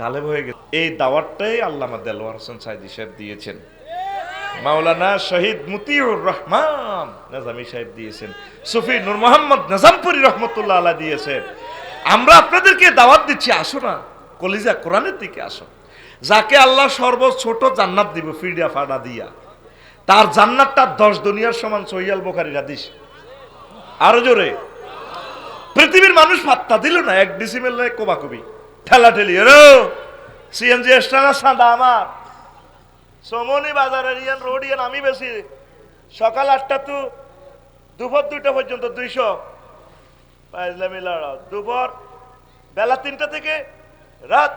গালেব হয়ে গেছে। এই দাওয়াতটাই আল্লামা দেলোয়ার হোসেন সাইদি সাহেব দিয়েছেন, মাওলানা শহীদ মতিউর রহমান নাজামি সাহেব দিয়েছেন, সুফি নূর মোহাম্মদ নাজামপুরি রহমতুল্লাহ আলাইহ দিয়েছেন। আমরা আপনাদেরকে দাওয়াত দিচ্ছি, আসো না, কলিজা কোরআনের দিকে আসো। যাকে আল্লাহ সর্বছোট জান্নাত দিব ফিডিয়া ফাড়া দিয়া, তার জান্নাতটা 10 দুনিয়ার সমান। সহিহ বুখারীর হাদিস। আরো জোরে। পৃথিবীর মানুষ পাত্তা দিল না, 1 ডিসিমেল কোবাকুবি ঠেলা ঠেলি। সিএনজি এক্সট্রা সাদা আমার সমনি বাজারের ইয়ান রোড ইয়ান আমি বেশি। সকাল 8টা তো দুপুর 2টা পর্যন্ত 200 দুপুর বেলা 3টা থেকে রাত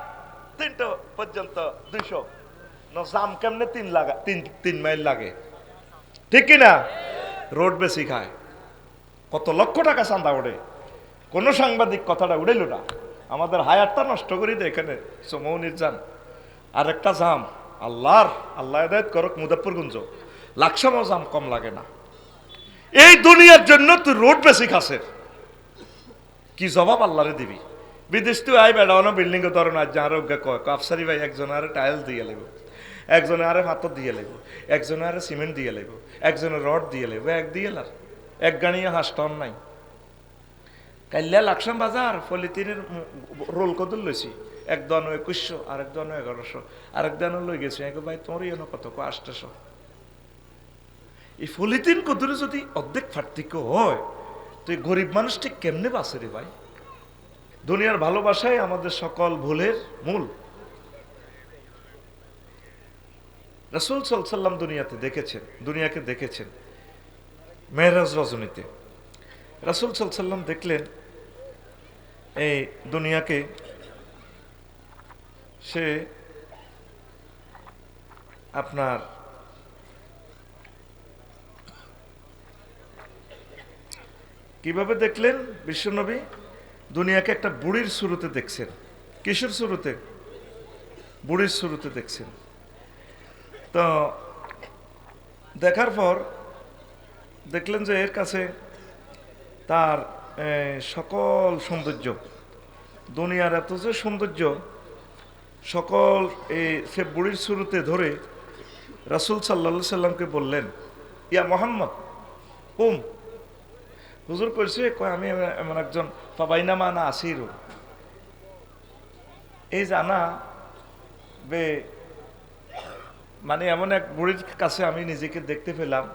3টা পর্যন্ত 200। জাম কেমনে 3 মাইল লাগে, ঠিক কিনা? রোড বেশি খায়, কত লক্ষ টাকা চাঁদা ওঠে। কোন সাংবাদিক কথাটা উড়াইল না, আমাদের হায়াতটা নষ্ট করি দেয় এখানে সমৌনির যান। আর একটা জাম আল্লাহ হেদায়েত করুক, মুজাফফরগঞ্জ লাকসামও জাম কম লাগে না। এই দুনিয়ার জন্য তুই রোড বেশি খাসের, কি জবাব আল্লাহরে দিবি? বিদেশ তুই আই বেড়ানো বিল্ডিং এর ধরনের যার কাফসারি ভাই একজন আরে টাইল দিয়ে লাগবে, একজনে আরে পাথর দিয়ে লাগবে, একজনে আরে সিমেন্ট দিয়ে লাগবে, একজনে রড দিয়ে লাগবে, এক দিয়ে লার এক গাড়িয়ে হাসটন নাই। কাইল্লা লাকসাম বাজার পলিথিনের রোল কত লইছি, এক দানো 2100, আরেক দানো 1100, আরেক দানো লই গেছে। ভাই তোমার ইয়ে কত? 800। এই পলিথিন কদরে যদি অর্ধেক পার্থক্য হয়, তুই গরিব মানুষ ঠিক কেমনে বাঁচে রে ভাই? দুনিয়ার ভালোবাসাই আমাদের সকল ভুলের মূল। রাসূল সাল্লাল্লাহু আলাইহি ওয়াসাল্লাম দুনিয়াকে দেখেছেন মেরাজ রজনীতে। রাসূল সাল্লাল্লাহু আলাইহি ওয়াসাল্লাম দেখলেন এই দুনিয়াকে, সে আপনার কিভাবে দেখলেন? বিশ্বনবী দুনিয়াকে একটা বুড়ির শুরুতে দেখছেন। কিসের শুরুতে? বুড়ির শুরুতে দেখছেন। তো দেখার পর দেখলেন যে এর কাছে তার সকল সৌন্দর্য, দুনিয়ার এত যে সৌন্দর্য, সকল সে বুড়ির শুরুতে ধরে রাসূল সাল্লাল্লাহু আলাইহি সাল্লামকে বললেন, ইয়া মুহাম্মদ কুম। হুজুর কইছে, কয় আমি এমন একজন ফাবাইনামা না আসিরু, এই জানা বে মানে এমন এক বুড়ির কাছে আমি নিজেকে দেখতে পেলাম,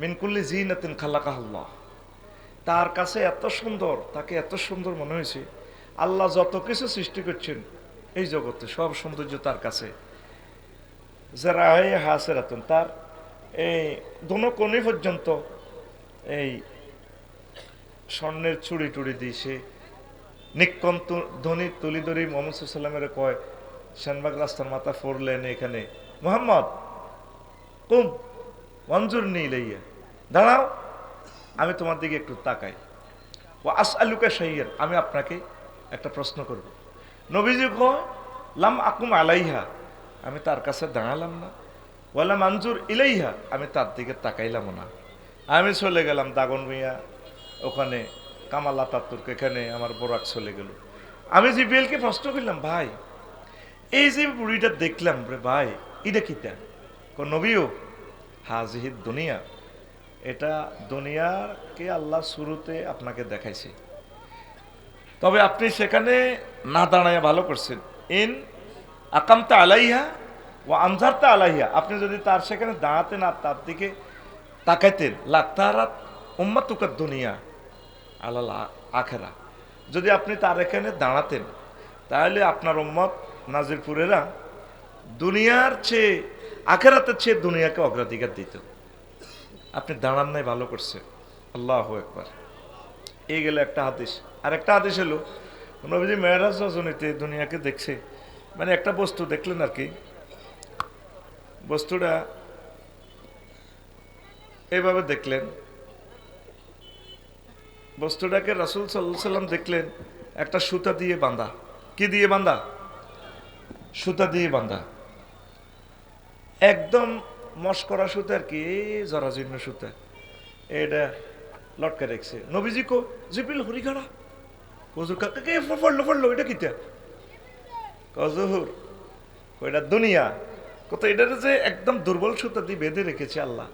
মিনকুল্লি জিনাতিন খালাকাহুল্লাহ, তার কাছে এত সুন্দর, তাকে এত সুন্দর মনে হয়েছে। আল্লাহ যত কিছু সৃষ্টি করছেন এই জগতে সব সৌন্দর্য তার কাছে। যারা হাসেরাতুন, তার এই দোনো কোণে পর্যন্ত এই স্বর্ণের চুড়ি টুড়ি দিয়ে সে নিকন ধ্বনি তুলি ধরি মোহাম্মদ সাল্লামের কয়, শানবাগ রাস্তার মাথা 4 লেনে এখানে, মুহাম্মদ কুম মঞ্জুর নেই লইয়া দাঁড়াও, আমি তোমার দিকে একটু তাকাই। ও আসআলুকা শাইয়ান, আমি আপনাকে একটা প্রশ্ন করব। নবীজি কয়, লাম আকুম আলাইহা, আমি তার কাছে দাঁড়ালাম না, ওয়ালা মঞ্জুর ইলাইহা, আমি তার দিকে তাকাইলাম না। আমি চলে গেলাম দাগন মিয়া ওখানে, কামাল আতাতুর্ক এখানে, আমার বোরাক চলে গেল। আমি জিব্রাইলকে প্রশ্ন করলাম, ভাই এই যে বুড়িটা দেখলাম রে ভাই, এটা কিটা? নবীও হাজিহিদ দুনিয়া, এটা দুনিয়াকে আল্লাহ শুরুতে আপনাকে দেখাইছে, তবে আপনি সেখানে না দাঁড়ায় ভালো করছেন। ইন আকামতা আলাইহা ও আনজারতা আলাইহা, আপনি যদি তার সেখানে দাঁড়াতেন আর তার দিকে তাকাইতেন, লাতারাত উম্মাতুকা দুনিয়া আলাল আখেরা, যদি আপনি তার এখানে দাঁড়াতেন তাহলে আপনার উম্মত নাজিরপুরেরা দুনিয়ার চেয়ে, আখেরাতের চেয়ে দুনিয়াকে অগ্রাধিকার দিত। আপনি দাঁড়ান নাই, ভালো করছে। আল্লাহু আকবার। এই গেল একটা হাদিস। আর একটা হাদিস হলো, নবীজি মেরাজ রজনীতে দুনিয়াকে দেখছে, মানে একটা বস্তু দেখলেন আর কি, বস্তুটা এইভাবে দেখলেন, বস্তুটাকে রাসূল সাল্লাল্লাহু আলাইহি সাল্লাম দেখলেন একটা সুতা দিয়ে বাঁধা। কি দিয়ে বাঁধা? সুতা দিয়ে বাঁধা, একদম মস্করা সুতা আর কি, জরাজীর্ণ সুতা, এটা লটকে রেখেছে। নবীজি কো জিব্রিল হরিগাড়া, হুজুর কাকে পড়লো, এটা কিটা? কজহুর কইটা দুনিয়া কত, এটার যে একদম দুর্বল সুতা দিয়ে বেঁধে রেখেছে আল্লাহ।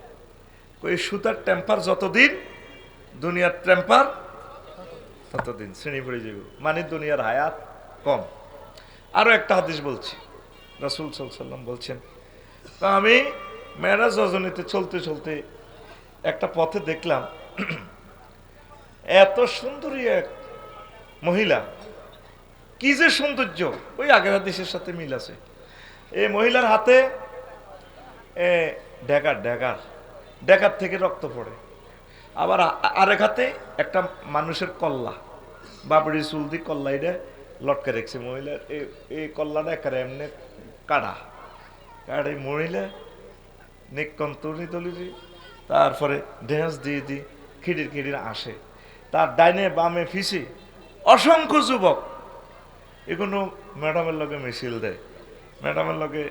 ওই সুতার টেম্পার যতদিন, দুনিয়ার টেম্পার ততদিন শ্রেণী পড়ে যাব, মানে দুনিয়ার হায়াত কম। আরো একটা হাদিস বলছি, রাসূল সাল্লাল্লাহু আলাইহি ওয়াসাল্লাম বলছেন, তো আমি মেরাজ রজনীতে চলতে চলতে একটা পথে দেখলাম এত সুন্দরী এক মহিলা, কি যে সৌন্দর্য, ওই আগের হাদিসের সাথে মিল আছে। এই মহিলার হাতে ড্যাগার ড্যাগার ড্যাগার থেকে রক্ত পড়ে, আবার আরেক হাতে একটা মানুষের কল্লা, বাবরি চুল দিয়ে কল্লা এটা লটকে রেখেছে মহিলার। এই কল্লাটা একেবারে এমনি কাটা কাটা, এই মহিলা নিকন্তরি তলিরি, তারপরে ঢেঁস দিয়ে দি খিড়ির খিড়ির আসে, তার ডাইনে বামে ফিসে অসংখ্য যুবক এগুলো ম্যাডামের লগে মিছিল দেয়, ম্যাডামের লগে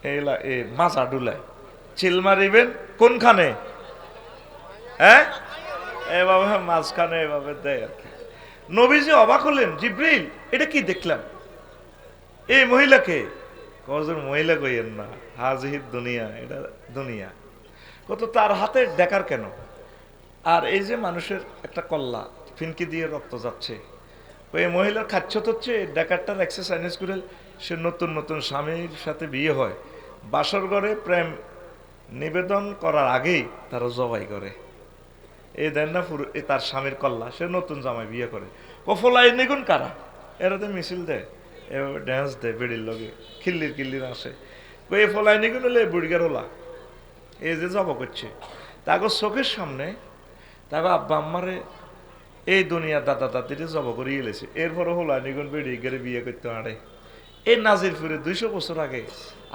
এই মাছা ডুলায়, চিল মারিবেন কোনখানে, হ্যাঁ এভাবে মাঝখানে এভাবে দেয় আর কি। নবীজি অবাক হলেন, জিব্রিল এটা কি দেখলাম, এই মহিলাকে কজন মহিলা কইয়েন না, হাজির দুনিয়া, এটা দুনিয়া কত, তার হাতে ডেকার কেন, আর এই যে মানুষের একটা কল্লা ফিনকি দিয়ে রক্ত যাচ্ছে, ওই মহিলার খাচ্ছত হচ্ছে ডেকারটার এক্সারসাইজ করে সে নতুন নতুন স্বামীর সাথে বিয়ে হয়, বাসর ঘরে প্রেম নিবেদন করার আগেই তারা জবাই করে, এই দেন না পুরো তার স্বামীর কল্লা, সে নতুন জামাই বিয়ে করে। কফলাই নিগুন কারা, এরাতে মিছিল দেয়, এভাবে ড্যান্স দেয়, বেড়ির লগে খিল্লির কিল্লির আসে, এই ফলাই নিগুন হলে বুড়িগার ওলা, এই যে জবা করছে তাকে চোখের সামনে, তাকে আব্বা আম্মারে এই দুনিয়ার দাদা দাদিরে জবা করে গেলেছে, এরপরে হলো নিগুন বেড়ি গেলে বিয়ে করতে পারে। এই নাজিরপুরে 200 বছর আগে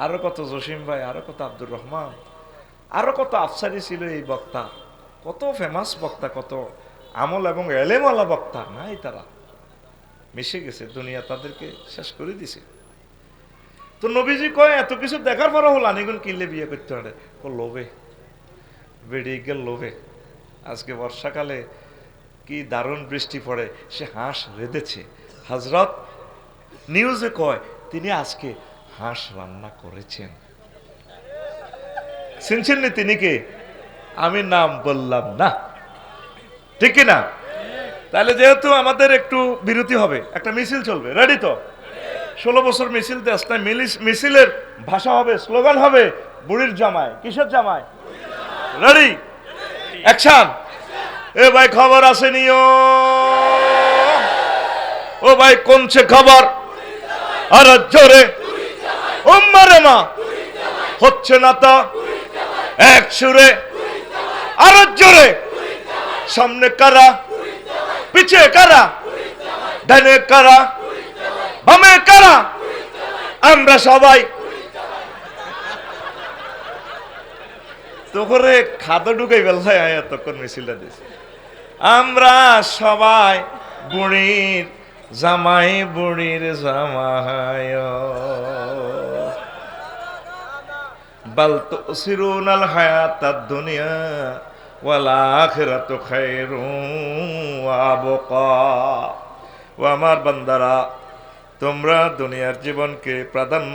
আরো কত জসিম ভাই, আরো কত আব্দুর রহমান, আরো কত আফসারি ছিল এই বক্তা, কত ফেমাস বক্তা, কত আমল এবং এলেমওয়ালা বক্তা নাই, তারা মিশে গেছে, দুনিয়া তাদেরকে শেষ করে দিছে। তো নবীজি কয় এত কিছু দেখার পরে হলো আনিগুন কিনলে বিয়ে করতে পারে, লোভে বেড়ে গেল, লোভে। আজকে বর্ষাকালে কি দারুণ বৃষ্টি পড়ে, সে হাঁস রেঁধেছে, হযরত নিউজে কয় তিনি আজকে হাঁস রান্না করেছেন, শুনছেন নি তিনি কে, আমি নাম বললাম না, ঠিক না? তাহলে যেহেতু আমাদের একটু বিরতি হবে, একটা মিছিল চলবে, রেডি তো? 16 বছর মিছিল দেশ, তাই মিছিলের ভাষা হবে, স্লোগান হবে বুড়ির জামাই, কিসের জামাই, রেডি অ্যাকশন। এ ভাই খবর আসেনিও, ও ভাই কোনছে খবর, আর জোরে উম্মারে মা হচ্ছে না তো, এক সুরে আর জোরে, সামনে কারা পিছে কারা, ডানে কারা বামে কারা, আমরা সবাই তো করে খাদ্য ঢুকাই বেলায় তখন মিছিলটা দিছে, আমরা সবাই বুড়ির জামাই, বুড়ির জামাই, বাল তুসিরুনাল হায়াতাদ দুনিয়া ওয়াল আখিরাতু খায়রুন ওয়া আবকা। ও আমার বান্দারা, তোমরা দুনিয়ার জীবনকে প্রাধান্য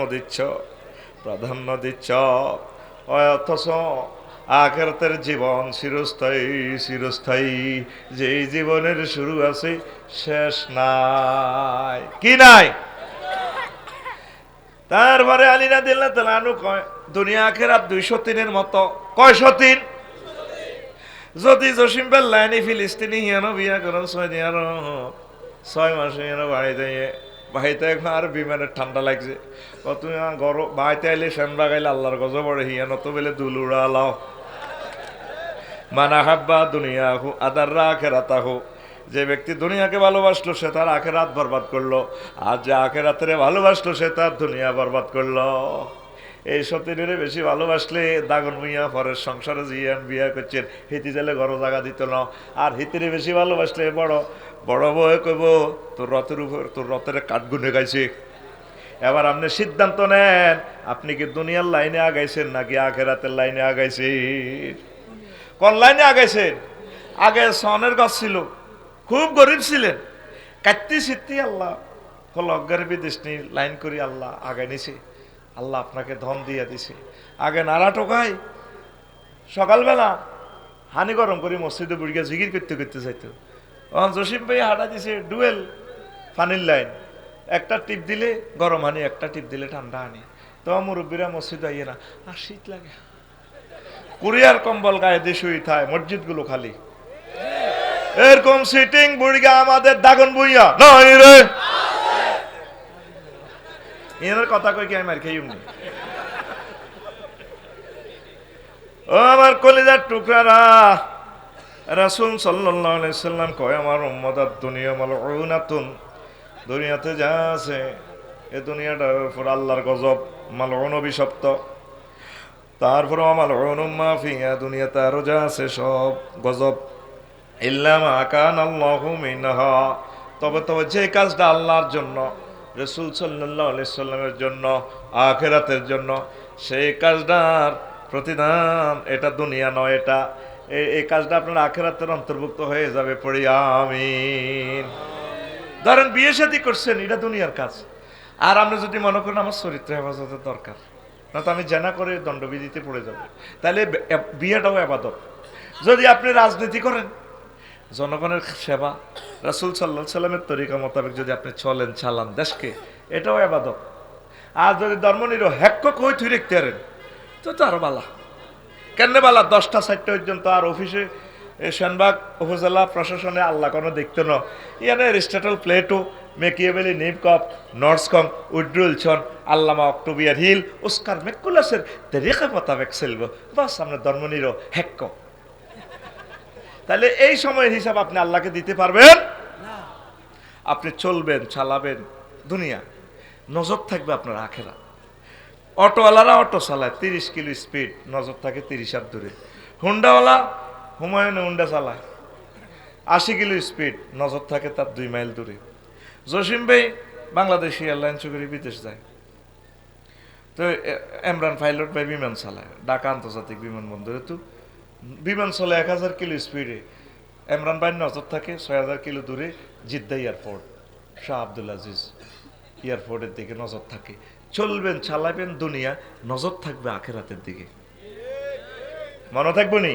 দিচ্ছ, অথচ আখিরাতের জীবন চিরস্থায়ী, যেই জীবনের শুরু আছে শেষ নাই, কি নাই? তারপরে আলী রাদিয়াল্লাহু তাআলা আনহু কয় দুনিয়া আখিরাত 203-এর মতো, কয়শো 3? যদি জসিম বেল্লাইনি ফিলিস্তিনি হিয়ানো বিয়া করেন 6 দিন, আর 6 মাসে হিয়ানো বাড়িতে আর বিমানের ঠান্ডা লাগছে, কত গরম বাড়িতে আইলে ফ্যান লাগাইলে আল্লাহর গজব পড়ে, হিয়ানো তো বেলে দুলুড়া লাও। মানা হাব্বা দুনিয়াহু আদাররা আখিরাতাহু, যে ব্যক্তি দুনিয়াকে ভালোবাসলো সে তার আখিরাত বরবাদ করলো, আর যে আখিরাতের ভালোবাসলো সে তার দুনিয়া বরবাদ করলো। এই সতীরে বেশি ভালোবাসলে দাগন মিয়া পরের সংসারে জিয়ান বিয়া করছেন, হিতি জেলে ঘর জায়গা দিত না, আর হিতিরে বেশি ভালোবাসলে বড় বউ কইব তোর রথের উপর, তোর রথের কাঠ গুনে গাইছে। এবার আপনি সিদ্ধান্ত নেন, আপনি কি দুনিয়ার লাইনে আগাইছেন নাকি আখিরাতের লাইনে আগাইছেন? কোন লাইনে আগাইছেন? আগে সনের গাছ ছিল, খুব গরিব ছিলেন, কাটতি সিটতি আল্লাহ অজ্ঞারে বিদেশ নি লাইন করি আল্লাহ আগে নিছে, আল্লাহ আপনাকে ধন দিয়ে দিছে। আগে নাড়া টোকাই সকালবেলা হানি গরম করে মসজিদে বুড়িয়া জিগির করতে করতে যাইতো। জসিম ভাই হাঁটা দিছে ডুয়েল পানির লাইন, একটা টিপ দিলে গরম হানি, একটা টিপ দিলে ঠান্ডা হানি। তো মুরব্বীরা মসজিদ আইয়ে না, আর শীত লাগে, কুরিয়ার কম্বল গায়ে দিয়ে শুই থায়, মসজিদ গুলো খালি এরকম সিটিং বুড়িয়া আমাদের দাগন বুইয়া নাই রে। এনার কথা কই কি আমি মার খেয়ে নি। ও আমার কলিজার টুকরারা, রাসূল সাল্লাল্লাহু আলাইহি সাল্লাম কয় আমার উম্মতাত দুনিয়া মালউনাতুন, দুনিয়াতে যা আছে এ দুনিয়াটার উপর আল্লাহর গজব, মালউন অভিশপ্ত। তারপর মালউনুম মা ফিহা, দুনিয়াতে আরো যা আছে সব গজব। ইল্লা মা কানা আল্লাহু মিনহা, তবে যে কাজটা আল্লাহর জন্য, রাসূল সাল্লাল্লাহু আলাইহি সাল্লামের জন্য, আখিরাতের জন্য, সেই কাজটার প্রতিদান এটা দুনিয়া নয়, এটা এই কাজটা আপনার আখিরাতের অন্তর্ভুক্ত হয়ে যাবে। পড়ি আমিন। ধরেন বিয়ে শাদী করছেন, এটা দুনিয়ার কাজ। আর আপনি যদি মনে করেন আমার চরিত্র হেফাজতের দরকার, না তো আমি জেনা করে দণ্ডবিধিতে পড়ে যাব, তাহলে বিয়েটাও ইবাদত। যদি আপনি রাজনীতি করেন, জনগণের সেবা, রাসূল সাল্লাল্লাহু আলাইহি সাল্লামের তরিকা মোতাবেক যদি আপনি চলেন চালান দেশকে, এটাও ইবাদত। আর যদি ধর্মনিরো হ্যাক্ক কই থুই রাখতে পারেন তো আরো বালা। কেন বালা? 10টা 4টা পর্যন্ত আর অফিসে সেনবাগ উপজেলা প্রশাসনে আল্লাহ কোনো দেখতে ন, ইয়ানে এরিস্টটল প্লেটো, মেকিয়েভেলি, নিমকপ, নর্সকম, উড্রুলসন, আল্লামা অক্টোবিয়ার হিল, ওস্কার মেকুলাসের তরিকা মোতাবেক চলব, বাস আপনার ধর্মনিরো হ্যাক্ক। তাহলে এই সময়ের হিসাব আপনি আল্লাহকে দিতে পারবেন না। আপনি চলবেন চালাবেন দুনিয়া, নজর থাকবে আপনার আখেরা। অটোওয়ালারা অটো চালায় 30 কিলো স্পিড, নজর থাকে 30 হাত দূরে। হুন্ডাওয়ালা হুমায়ুনে হুন্ডা চালায় 80 কিলো স্পিড, নজর থাকে তার 2 মাইল দূরে। জসিম ভাই বাংলাদেশি এয়ারলাইন্স করে বিদেশ যায়, তো ইমরান পাইলট ভাই বিমান চালায় ঢাকা আন্তর্জাতিক বিমানবন্দরে। তো বিমান চলে 1000 কিলো স্পিডে, ইমরান ভাইয়ের নজর থাকে 6000 কিলো দূরে জিদ্দা এয়ারপোর্ট, শাহ আব্দুল আজিজ এয়ারপোর্টের দিকে নজর থাকে। চলবেন চালাবেন দুনিয়া, নজর থাকবে আখিরাতের দিকে। মনে থাকবো নি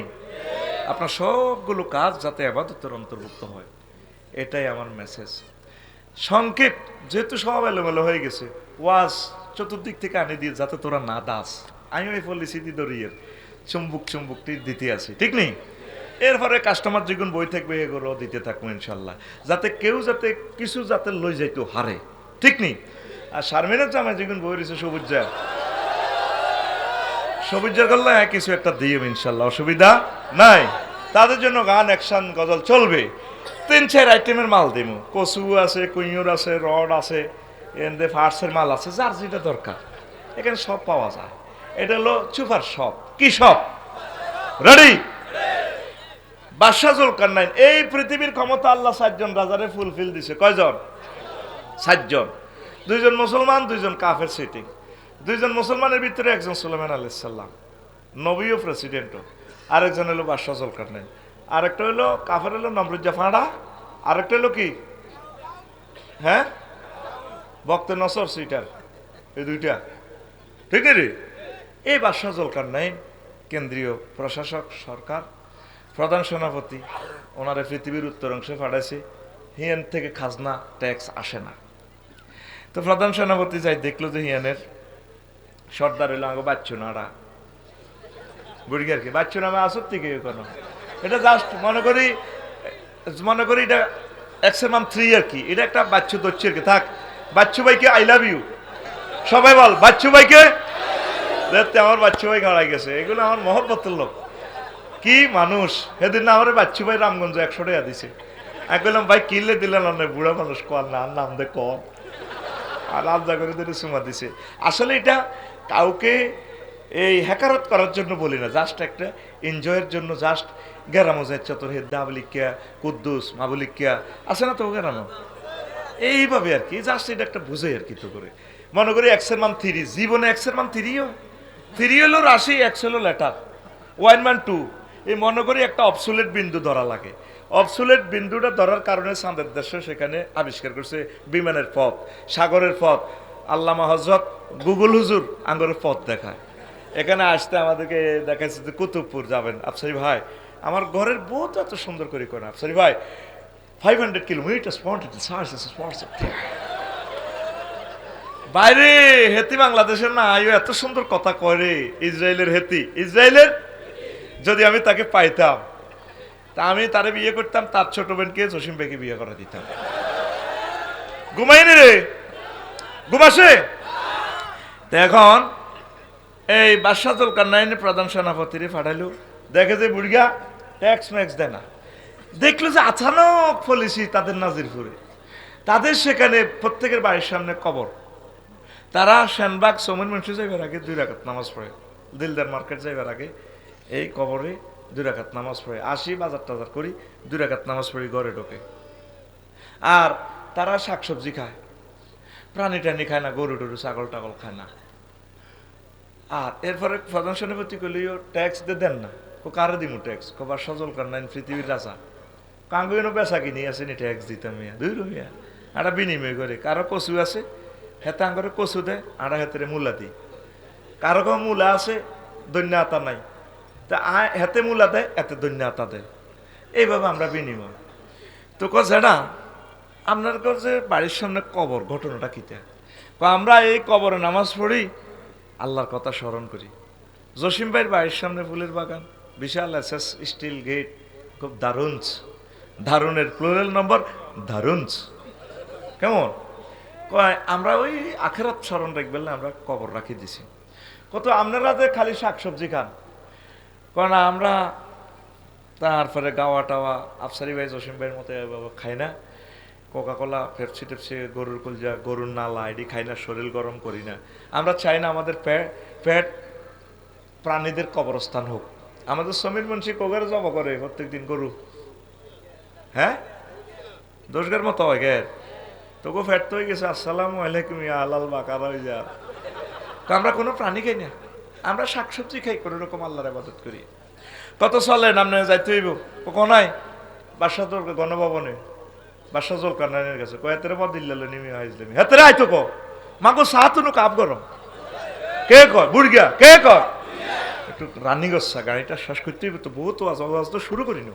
আপনার সবগুলো কাজ যাতে ইবাদতের অন্তর্ভুক্ত হয়, এটাই আমার মেসেজ। সংক্ষেপ, যেহেতু সব এলোমেলো হয়ে গেছে, ওয়াজ চতুর্দিক থেকে আনি দিয়ে যাতে তোরা না দাস। আমি ওই পলিসি দরিয়ের চুম্বুক দিতে আছি, ঠিক নেই? এরপরে কাস্টমার যখন বই থাকবে এগুলো দিতে থাকবো ইনশাল্লাহ, যাতে কেউ যাতে কিছু যাতে লই যাইতো হারে, ঠিক নেই? আর শারমিনের জামায় যখন বই রয়েছে সবুজের গল্লা কিছু একটা দিও ইনশাল্লাহ, অসুবিধা নাই। তাদের জন্য গান, অ্যাকশন, গজল চলবে। 3-4 আইটেমের মাল দিব, কচু আছে, কুইঁয়ুর আছে, রড আছে, এনে ফার্সের মাল আছে, যার যেটা দরকার এখানে সব পাওয়া যায়। এটা হলো চুপার শপ। কি শপ? রেডি? বাদশা জুলকারনাইন, এই পৃথিবীর ক্ষমতা আল্লাহ 7 জন রাজারে ফুলফিল দিছে। কয়জন? 7 জন। 2 জন মুসলমান, 2 জন কাফের সিটিং। 2 জন মুসলমানের ভিতরে একজন সুলাইমান আলাইহিস সালাম, নবীও প্রেসিডেন্টও, আরেকজন হলো বাদশা জুলকারনাইন, আরেকটা হলো কাফের হলো নমরুজ্জা ফাঁড়া, আরেকটা হলো কি হ্যাঁ বক্তে নসর সিটার, এই দুইটা, ঠিক রে? এই বাদশা জুলকারনাইন কেন্দ্রীয় প্রশাসক, সরকার প্রধান সেনাপতি, ওনারা পৃথিবীর উত্তর অংশে পাঠাইছে, হিয়ান থেকে খাজনা ট্যাক্স আসে না। তো প্রধান সেনাপতি যাই দেখলো যে হিয়ানের সর্দার হইলো আগে বাচ্চু নাড়া বুড়ি আর কি, বাচ্চু নামে আসত থেকে কোনো, এটা জাস্ট মনে করি এটা এক্সেমাম 3 আর কি, এটা একটা বাচ্চু দচ্ছে আর কি। থাক, বাচ্চু ভাইকে আই লাভ ইউ, সবাই বল বাচ্চু ভাইকে। দেখতে আমার বাচ্চু ভাই গাড়াই গেছে, এগুলো আমার মহব্বতের লোক। কি মানুষ! সেদিন না আমার বাচ্চু ভাই রামগঞ্জ 100 টাকা দিছে। আমি বললাম ভাই কিনলে দিলেন না, বুড়া মানুষ কর না, নাম দে কম, আর আলাদা করে ধরে সুমা দিছে। আসলে এটা কাউকে এই হ্যাকারত করার জন্য বলি না, জাস্ট একটা এনজয়ের জন্য, জাস্ট গেরামো যায় চতর হে দাবলিকিয়া কুদ্দুস মাবলিকিয়া আছে না তো গেরানো, এইভাবে আর কি, জাস্ট এটা একটা বুঝে আর কি। তো করে মনে করি এক্সের মান 3, জীবনে এক্সের মান 3 হলো রাশি, এক্স হলো লেটার, 1 মান 2। এই মনে করি একটা অবসুলেট বিন্দু ধরা লাগে, অবসুলেট বিন্দুটা ধরার কারণে চাঁদের দেশে সেখানে আবিষ্কার করছে বিমানের পথ, সাগরের পথ। আল্লামা হযরত গুগল হুজুর আঙ্গরের পথ দেখায়। এখানে আসতে আমাদেরকে দেখাচ্ছে যে কুতুবপুর যাবেন। আফসারি ভাই আমার ঘরের বহুত এত সুন্দর করে করে আফসারি ভাই 500 কিলোমিটার বাইরে হেতি বাংলাদেশের না আয়ো এত সুন্দর কথা করে। ইসরায়েলের হেতি, ইসরায়েলের যদি আমি তাকে পাইতাম তা আমি তারে বিয়ে করতাম, তার ছোট বোনকে জসিম ভাইকে বিয়ে করে দিতাম। ঘুমাইনি রে, ঘুমাসে। এখন এই বাদশাহ জুলকারনাইনের প্রধান সেনাপতিরে পাঠাইলো, দেখে যে বুড়িয়া ট্যাক্স ম্যাক্স দেয় না। দেখলো যে আচানক পলিসি তাদের নাজিরপুরে, তাদের সেখানে প্রত্যেকের বাড়ির সামনে কবর। তারা সেনবাগ সৌমেন মঞ্চে যাইবার আগে 2 রাকাত নামাজ পড়ে, দিলদার মার্কেট যাইবার আগে এই কবরে 2 রাকাত নামাজ পড়ে, আসি বাজার টাজার করি, 2 রাকাত নামাজ পড়ি ঘরে ঢোকে। আর তারা শাকসবজি খায়, প্রাণী টানি খায় না, গরু টরু ছাগল টাগল খায় না। আর এরপরে প্রধান সেনাপতি কইলিও ট্যাক্স দেন না। কারে দিমু ট্যাক্স? কবার সজল কারনাইন পৃথিবীর রাজা কাঙ্গুইনো বেচা কিনি আছে নি ট্যাক্স দিতাম মিয়া, 2 রুপিয়া আটা বিনিময় করে। কারো কচু আছে হেতে আঙ্গরে কচু দেয়, আটা হেতে মূলা দিই। কারো কারো মূলা আছে দৈন্য আতা নাই, তা হেতে মূলা দেয়, এতে দৈন্য আতা দেয়। এইভাবে আমরা বিনিময়। তো কছে না আপনার কাছে বাড়ির সামনে কবর, ঘটনাটা কিতা? আমরা এই কবরে নামাজ পড়ি, আল্লাহর কথা স্মরণ করি। জসিম ভাইয়ের বাড়ির সামনে ফুলের বাগান, বিশাল এসএস স্টিল গেট, খুব দারুণস, দারুণের প্লুরাল নম্বর দারুণস। কেমন কয় আমরা ওই আখেরাত স্মরণ রাখবেন না, আমরা কবর রাখি দিছি। কত আপনারা যে খালি শাকসবজি খান, কারণ আমরা তারপরে গাওয়া টাওয়া আফসারি ভাই জসিম ভাইয়ের মতো খাই না। কোকা কোলা পেপসি টেপসি, গরুর কলজা, গরুর নালা এটি খাই না, শরীর গরম করি না। আমরা চাই না আমাদের পেট প্রাণীদের কবরস্থান হোক। আমাদের সমীর মুন্সি কোগারে জমা করে প্রত্যেকদিন গরু, হ্যাঁ দোষগার মতো হয় গে তোকে ফ্যাট তো হয়ে গেছে। আসসালামু আলাইকুম ইয়া আলাল বাকার হয়ে যা। আমরা কোনো প্রাণী খাই না, আমরা শাকসবজি খাই, কোনো রকম আল্লাহর ইবাদত করি। কত চলে নামনে যাইতে হইব কোনায় বাদশাহ গণভবনে, বাদশাহ জুলকারনাইনের কাছে কয় এতেরে পদ দিল্লাল নিমি আইজলামি হেতেরে আইতো কো মাগো সাহাতুনু কাপ গরম কে কয় বুড়গা কে কয় একটু রানিং হচ্ছে গাড়িটা শেষ করতে হইব তো, বহুত আওয়াজ তো শুরু করিনি,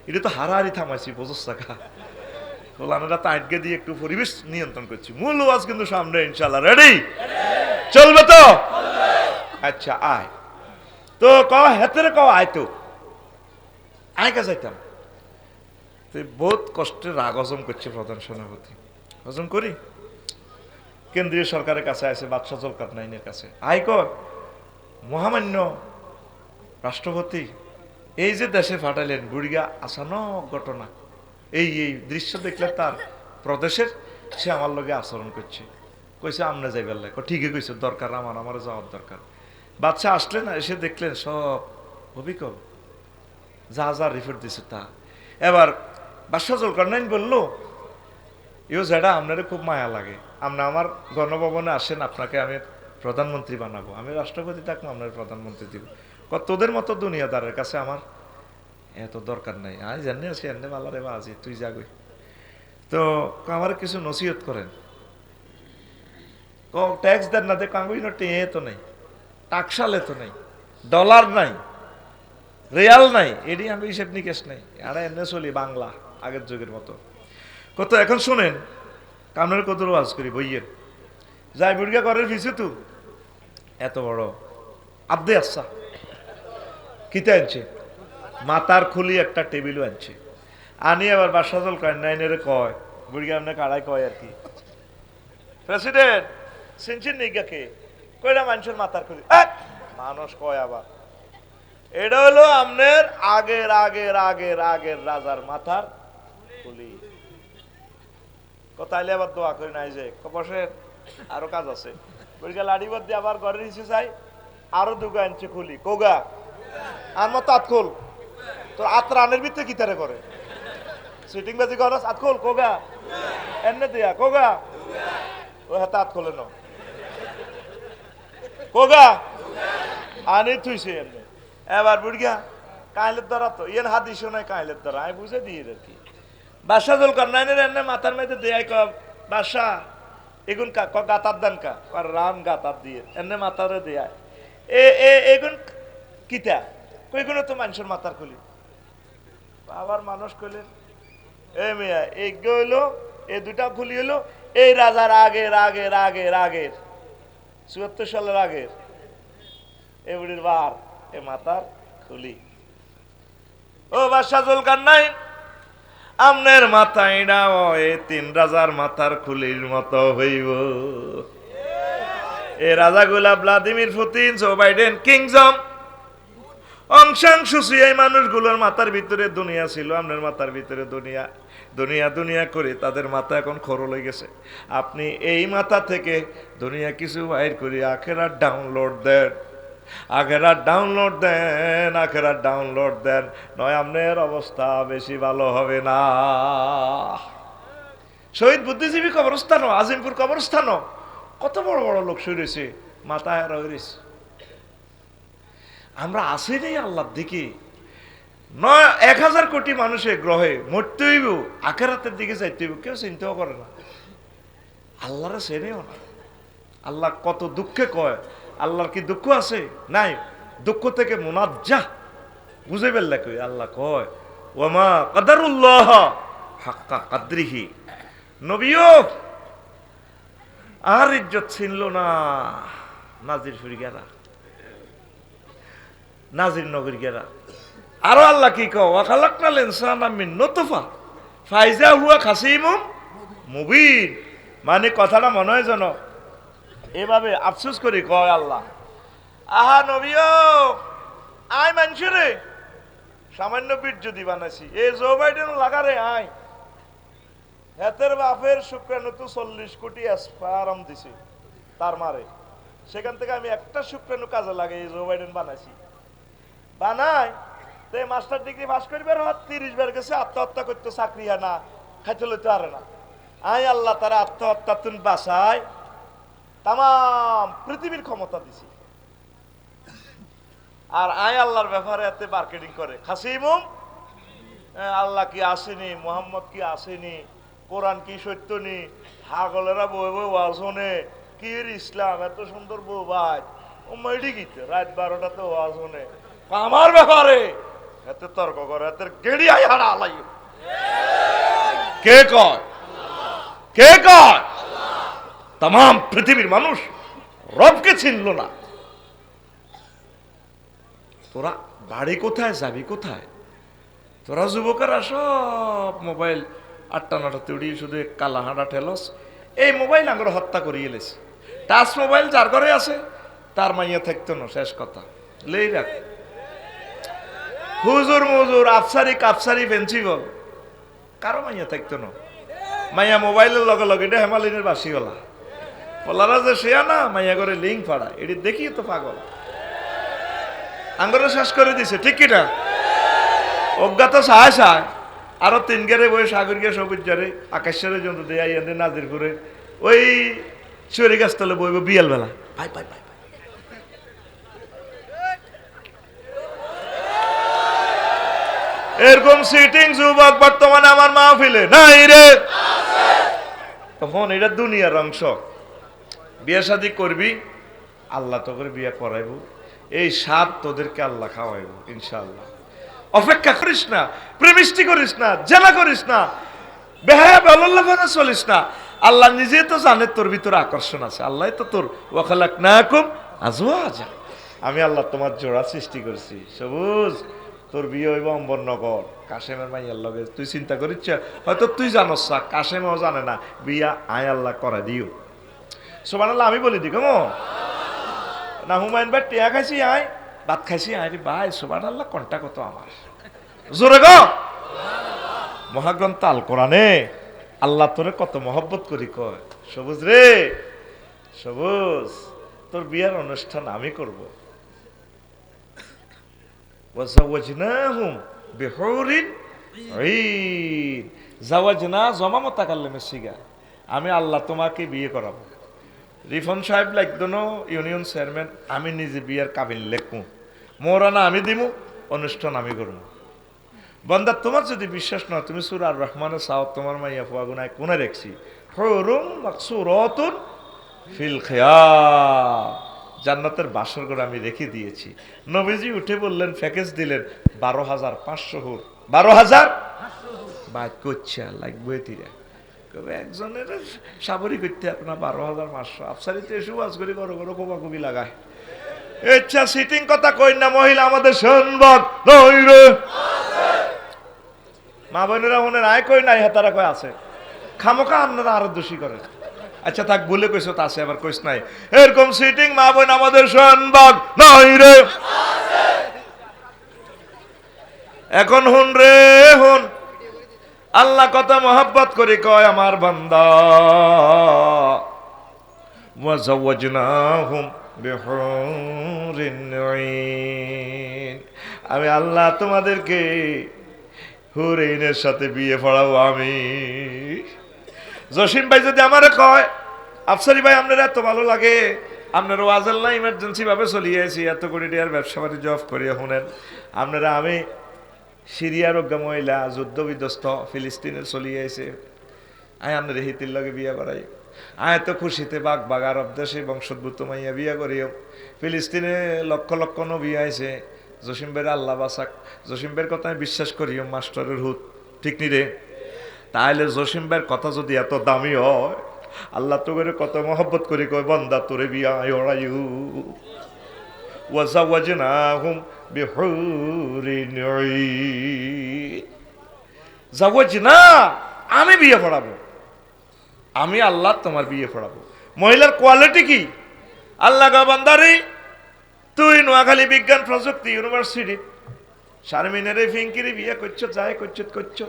এটা তো হারাহারি থামাইছি বোঝা খা ওলানারা তো আটকে দিয়ে একটু পরিবেশ নিয়ন্ত্রণ করছি। মূল ওয়াজ কিন্তু সামনে ইনশাআল্লাহ, রেডি চলবে তো? আচ্ছা আয় তো হেতেরে আয় তো আয় কা যাইতাম। বহুত কষ্টে রাগ হজম করছে প্রধান সেনাপতি, হজম করি কেন্দ্রীয় সরকারের কাছে আছে, বাদশাহ জুলকারনাইনের কাছে। আয় কর মহামান্য রাষ্ট্রপতি, এই যে দেশে ফাটাইলেন বুড়িগা আসানক ঘটনা, এই এই দৃশ্য দেখলে তার প্রদেশের সে আমার লগে আচরণ করছে। কইছে আমনে যাইবার লাগে, ঠিকই কইছে, দরকার আমার যাওয়ার দরকার। বাদশাহ আসলেন, এসে দেখলেন সব অবিকল, যা যা রিপোর্ট দিছে তা। এবার বাদশাহ জুলকারনাইন বলল, ইও যেটা আপনারও খুব মায়া লাগে, আপনি আমার গণভবনে আসেন, আপনাকে আমি প্রধানমন্ত্রী বানাবো, আমি রাষ্ট্রপতি থাকবো, আপনার প্রধানমন্ত্রী দিব। তোদের মতো দুনিয়াদারের কাছে আমার এত দরকার নাই, আমি জানি আছি এনে ভালো রে বাজি, তুই যাগই। তো আমার কিছু নসিহত করেন। ট্যাক্স দেন না, দেখ আঙ্গুই নোটে এ তো নেই, টাকশালে তো নেই, ডলার নাই, রিয়াল নাই, এডি আমি হিসেব নিকেশ নাই, আর এনে চলি বাংলা আগের যুগের মতো। কত এখন শোনেন কামনের কত ওয়াজ করি বইয়ের যাই বুড়িয়া ঘরের পিছু তু এত বড় আব্দে আচ্ছা কিতে আনছে, মাতার খুলি একটা টেবিলও আনছে, আনি আবার বাদশাহ জুলকারনাইনের কয় বুড়িয়া আপনাকে আড়াই কয় আর কি, প্রেসিডেন্ট সিনচিন নিগাকে কয়টা মানুষের মাথার খুলি, মানুষ কয় আবার এটা হলো আপনার আগের আগের আগের আগের রাজার মাথার খুলি। তাইলে আবার দোয়া করি নাই যে বসেন আরো কাজ আছে, বুড়িয়া লাড়ি বাদ দিয়ে আবার ঘরের নিচে যাই, আরো দুগা আনছে খুলি, কোগা আর মতো আতখোল তোর আত রানের ভিতরে কি তারে করে সিটিং বাজি করস, আতখোল কোগা এনে দিয়া কোগা ও হাতে আত খোলে ন কোগা আনি থুইছে এমনি। এবার বুড়িয়া কাইলের দ্বারা তো ইয়েন হাদিসও নাই কাইলের দ্বারা আমি বুঝে দিই আর কি বাদশাহ জুলকারনাইনের এনে মাথার মধ্যে দেয় ক বাদশাহ এগুন গাতার দেন কা আর রাম গাতার দিয়ে এনে মাথারে দেয় এগুন কিতা কইগুলো তো মানুষের মাথার খুলি আবার মানুষ কইলেন এ মিয়া এগ হইলো এই দুটা খুলি হলো এই রাজার আগের ৭৪ সালের আগের এগুলির বার এ মাথার খুলি ও বাদশাহ জুলকারনাইন আমনের মাথায় নাও এ ৩ রাজার মাথার খুলির মতো হইব এ রাজাগুলা ভ্লাদিমির পুতিন জো বাইডেন কিংজম অং সান সুচি এই মানুষগুলোর মাথার ভিতরে দুনিয়া ছিল আপনার মাথার ভিতরে দুনিয়া করে তাদের মাথা এখন খরল হয়ে গেছে আপনি এই মাথা থেকে দুনিয়া কিছু বাইর করি আখেরাত ডাউনলোড দেন নয় আপনার অবস্থা বেশি ভালো হবে না শহীদ বুদ্ধিজীবী কবরস্থানও আজিমপুর কবরস্থানও কত বড় বড় লোক শুয়েছে মাথা হেরা হয়েছে আমরা আসি নেই আল্লাহর দিকে ১,০০০ কোটি মানুষের গ্রহে মরতে হইব আখেরাতের দিকে যাইতে হইব কেউ চিন্তাও করে না আল্লাহরে চেনেও না আল্লাহ কত দুঃখে কয় আল্লাহর কি দুঃখ আছে নাই দুঃখ থেকে মুনাজ্জাহ বুঝে ফেললে কই আল্লাহ কয় ওমা কদরুল্লাহ হাক্কা কদরিহি নবীও আর ইজ্জত ছিনল না নাজির ফুরিগেরা নাজির নগর গেরা আরো আল্লাহ কি কও ওয়াখালাকনাল ইনসানা মিন নুতফা ফাইজা হুয়া খাসিমুম মুবিন মানে কথাটা মনে হয় যেন এভাবে আফসোস করি কয় আল্লাহ আহা নবীও আয় মানুষরে সামান্য বীর্য দি বানাইছি এই জো বাইডেন লাগারে আয় হেতের বাপের শুক্রাণু তো 40 কোটি স্পারম দিছে তার মারে সেখান থেকে আমি একটা শুক্রাণু কাজে লাগে এই জো বাইডেন বানাইছি বানাই তে মাস্টার ডিগ্রি পাস করবার 30 বার গেছে আত্মহত্যা করতে চাকরি হয় না খাইতে লইতে পারে না আয় আল্লাহ তারা আত্মহত্যা তুন বাসায় তাম পৃথিবীর ক্ষমতা দিছি আর আয় আল্লাহর ব্যাপারে এতে মার্কেটিং করে খাসিমুম আল্লাহ কি আসেনি মোহাম্মদ কি আসেনি কোরআন কি সত্য নি হাগলেরা বই ওয়াজ শোনে কি ইসলাম এত সুন্দর বউ ভাই ও মেডি গিতে রাত 12টাতে ওয়াজ শোনে আমার ব্যাপারে এত তর্ক করে এত গেড়ি আই হারা আলাই কে কয় তাম পৃথিবীর মানুষ রবকে চিনল না তোরা বাড়ি কোথায় যাবি কোথায় তোরা যুবকেরা সব মোবাইল 8টা 9টাতে উড়িয়ে শুধু কালা হাঁটা ঠেলস এই মোবাইল আঙ্গুর হত্যা করিয়ে এলেছে টাচ মোবাইল যার ঘরে আছে তার মাইয়া থাকতো না শেষ কথা লেই রাখ হুজুর মুজুর আফসারি কাফসারি ফেন্সিগল কারো মাইয়া থাকতো না মাইয়া মোবাইলের লগে লগে এটা হেমালিনের বাসি গলা বলারা যে সে না মাইয়া করে লিঙ্ক ফাড়া এটি দেখি তো পাগল আঙ্গুরে শেষ করে দিছে ঠিক কিনা অজ্ঞাত সাহায় সাহায় আরো 3 গেরে বই সাগর গিয়ে সবুজ জারে আকাশের জন্য দেয় এনে নাজিরপুরে ওই চুরি গাছতলে বইব বিয়াল বেলা ভাই ভাই ভাই এরকম সিটিং যুবক বর্তমানে আমার মাহফিলে নাই রে তখন এটা দুনিয়ার অংশ বিয়ে শাদী করবি আল্লাহ তো করে বিয়ে করাইব এই স্বাদ তোদেরকে আল্লাহ খাওয়াইব ইনশাআল্লাহ অপেক্ষা করিস না প্রেমিষ্টি করিস না জেনা করিস না বেহায়া বেলাল্লাহ চলিস না আল্লাহ নিজে তো জানে তোর ভিতরে আকর্ষণ আছে আল্লাহ তো তোর ওয়াখালাকনাকুম আজওয়াজা আমি আল্লাহ তোমার জোড়া সৃষ্টি করছি সবুজ তোর বিয়ে হইব অম্বরনগর কাশেমের মাইয়ার লগে তুই চিন্তা করিস হয়তো তুই জানোস না কাশেমও জানে না বিয়া আয় আল্লাহ করা দিও সুবহানাল্লাহ আমি বলি দি কেমন না হুমায়ুন ভাই টিয়া খাইছি আয় ভাত খাইছি আয় রে ভাই সুবহানাল্লাহ কোনটা কত আমার জোরে গো মহাগ্রন্থ আল কোরআনে আল্লাহ তোরে কত মহব্বত করি কয় সবুজ রে সবুজ তোর বিয়ার অনুষ্ঠান আমি করব ওয়াজাওয়াজনাহুম বিহুরিন ঈন জাওয়াজনা জমা মুতাকাল্লিমে সিগা আমি আল্লাহ তোমাকে বিয়ে করাবো রিফন সাহেব লাগদনো ইউনিয়ন চেয়ারম্যান আমি নিজে বিয়ার কাবিল লেখমু মোরানা আমি দিমু অনুষ্ঠান আমি করব। বান্দা তোমার যদি বিশ্বাস না, তুমি সূরা আর রহমানের সাওয়াব তোমার মাইয়া ফুয়া গুনায় কোনে রেখছি, হুরুম মাকসুরাতুন ফিল খিয়াম, জান্নাতের বাসর ঘর আমি রেখে দিয়েছি। নবীজি উঠে বললেন, প্যাকেজ দিলেন 12,500 হুর। 12,000 বাদ করছে লাগবে তিরা কবে একজনের সাবরি করতে আপনার 12,500 আফসারিতে এসে আজ করে করো করো কোবাকুবি লাগায়। ইচ্ছা সিটিং কথা কই না, মহিলা আমাদের সংবাদ নই রে, মা বোনেরা মনে আয় কই নাই, হেতারা কয় আছে, খামোকা আপনারা আরো দোষী করেন। আচ্ছা থাক, বলে কইস তা আছে, আবার কইস নাই এরকম সিটিং মা বোন আমাদের সংবাদ নই রে। এখন হুন রে হুন, আল্লাহ কত মহব্বত করে কয়, আমার বান্দা ওয়াজাওয়াজনাহুম বিহুরিন আইন, আমি আল্লাহ তোমাদেরকে হুরাইনের সাথে বিয়ে পড়াবো আমি। জসিম ভাই যদি আমারে কয়, আফসারি ভাই আপনারা এত ভালো লাগে, আপনার ওয়াজেল না ইমার্জেন্সি ভাবে চলিয়েছি, এত কোটি টাকার ব্যবসা বাণিজ্য অফ করিয়া শুনেন আপনারা, আমি সিরিয়ার অজ্ঞা মহিলা যুদ্ধ বিধ্বস্ত ফিলিস্তিনের চলিয়েছে, আয় আপনার হিতির লগে বিয়ে করাই, আয় তো খুশিতে বাঘ বাঘ আরব দেশে বংশোদ্ভূত মাইয়া বিয়ে করিও, ফিলিস্তিনে লক্ষ লক্ষ নবী আইছে, জসিম ভাইয়ের আল্লাহ বাসাক, জসিম ভাইয়ের কথা আমি বিশ্বাস করিও মাস্টারের হুত, ঠিক নি রে? তাহলে জসিম ভাইয়ের কথা যদি এত দামি হয়, আল্লাহ তো করে কত মহব্বত করে কয়, বান্দা তোরে বিয়া ওরাইউ ওয়াজাওয়াজনাহুম বিহুরিন আইন, জাওয়াজনা আমি বিয়ে পড়াবো, আমি আল্লাহ তোমার বিয়ে পড়াবো। মহিলার কোয়ালিটি কি? আল্লাহ গো বান্দারে, তুই নোয়াখালী বিজ্ঞান প্রযুক্তি ইউনিভার্সিটি শারমিনের ফিঙ্কিরি বিয়ে করছো, যাই করছো করছো,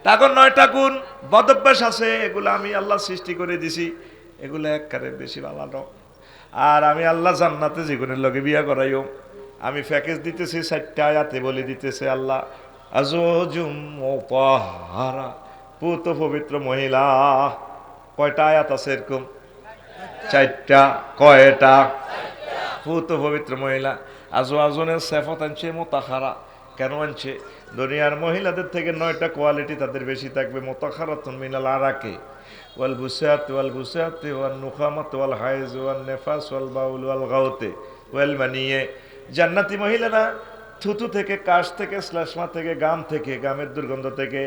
তখন 9টা গুণ বদভ্যাস আছে, এগুলো আমি আল্লাহ সৃষ্টি করে দিছি, এগুলো একবারে বেশি ভালো। আর আমি আল্লাহ জান্নাতে জীবনের লগে বিয়া করাইও, আমি প্যাকেজ দিতেছি 4টা আয়াতে বলে দিতেছে আল্লাহ, আজওয়াজুম মুতাহহারা, পুত পবিত্র মহিলা। কয়টা আয়াত আছে এরকম? 4টা। কয়টা? পুত পবিত্র মহিলা। আজওয়াজুনের সিফাত আনছে মুতাহহারা, কেন আনছে? দুনিয়ার মহিলাদের থেকে 9টা কোয়ালিটি তাদের বেশি থাকবে। মুতাহহারাতুন মিনাল আরাকি ওয়াল বুসাত ওয়াল বুসাত ওয়ান নুখামাত ওয়াল হাইজ ওয়ান নেফাস ওয়াল বাউল ওয়াল গাউতে ওয়াল মানিয়ে। জান্নাতি মহিলারা থুতু থেকে, কাশ থেকে, শ্লেষ্মা থেকে, গাম থেকে, গামের দুর্গন্ধ থেকে,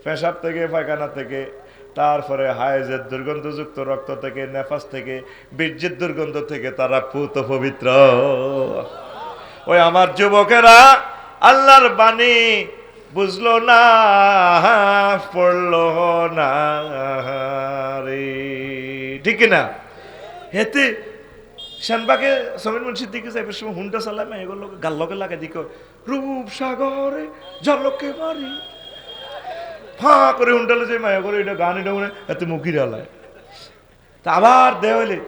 পেশাব থেকে, পায়খানা থেকে, তারপরে হায়েজের দুর্গন্ধযুক্ত রক্ত থেকে, নেফাস থেকে, বীর্যের দুর্গন্ধ থেকে তারা পুত পবিত্র। ওই আমার যুবকেরা আল্লাহর বাণী বুঝলো না, পড়লো না রে, ঠিক না? হেতে শানবাগে সমিন মুন্সির দিকে যাইবার সময় হুন্ডা চালায়, এগুলো গাল্লকে লাগে দিকে রূপ সাগরে জলকে মারি, ফাঁ করে হুন্ডালে যে মায়া করে এটা গান, এটা মনে এত মুখি ডালায়। তা আবার দেওয়ালে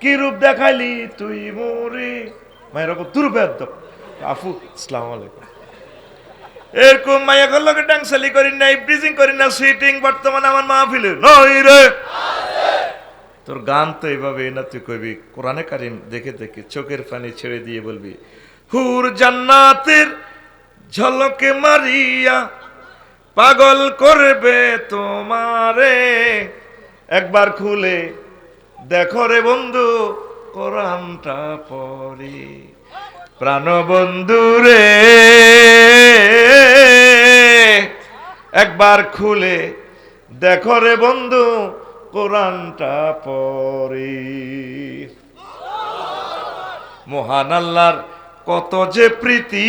কি রূপ দেখাইলি তুই মোরে, মায়ের তুরুপে একদম আফু আসসালাম আলাইকুম, এরকম মায়া করলোকে ডাংসালি করি না, ব্রিজিং করি না, সিটিং বর্তমানে আমার মাহফিলে নই রে। তোর গান তো এইভাবে না, তুই কইবি কোরআনে কারিম দেখে দেখে চোখের পানি ছেড়ে দিয়ে বলবি, হুর জান্নাতের ঝলকে মারিয়া পাগল করবে তোমারে, একবার খুলে দেখো রে বন্ধু কোরআনটা পড়ি, প্রাণ বন্ধু রে একবার খুলে দেখো রে বন্ধু কোরআনটা পড়ি। মহান আল্লাহর কত যে প্রীতি,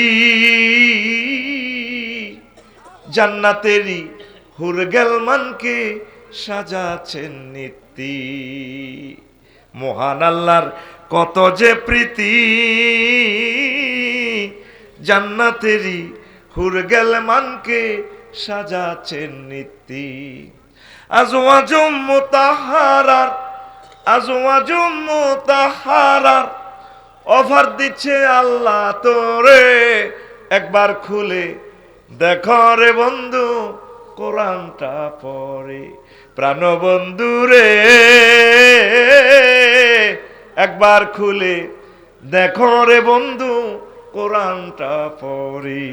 জান্নাতেরই হুরগেলমানকে সাজাচ্ছেন নীতি। মহান আল্লাহর কত যে প্রীতি, জান্নাতেরই হুরগেলমানকে সাজাচ্ছেন নীতি। আজওয়াজুম মুতাহহারার, আজওয়াজুম মুতাহহারার অফার দিচ্ছে আল্লাহ তোরে, একবার খুলে দেখো রে বন্ধু কোরআনটা পড়ে, প্রাণ বন্ধু রে একবার খুলে দেখো রে বন্ধু কোরআনটা পড়ি।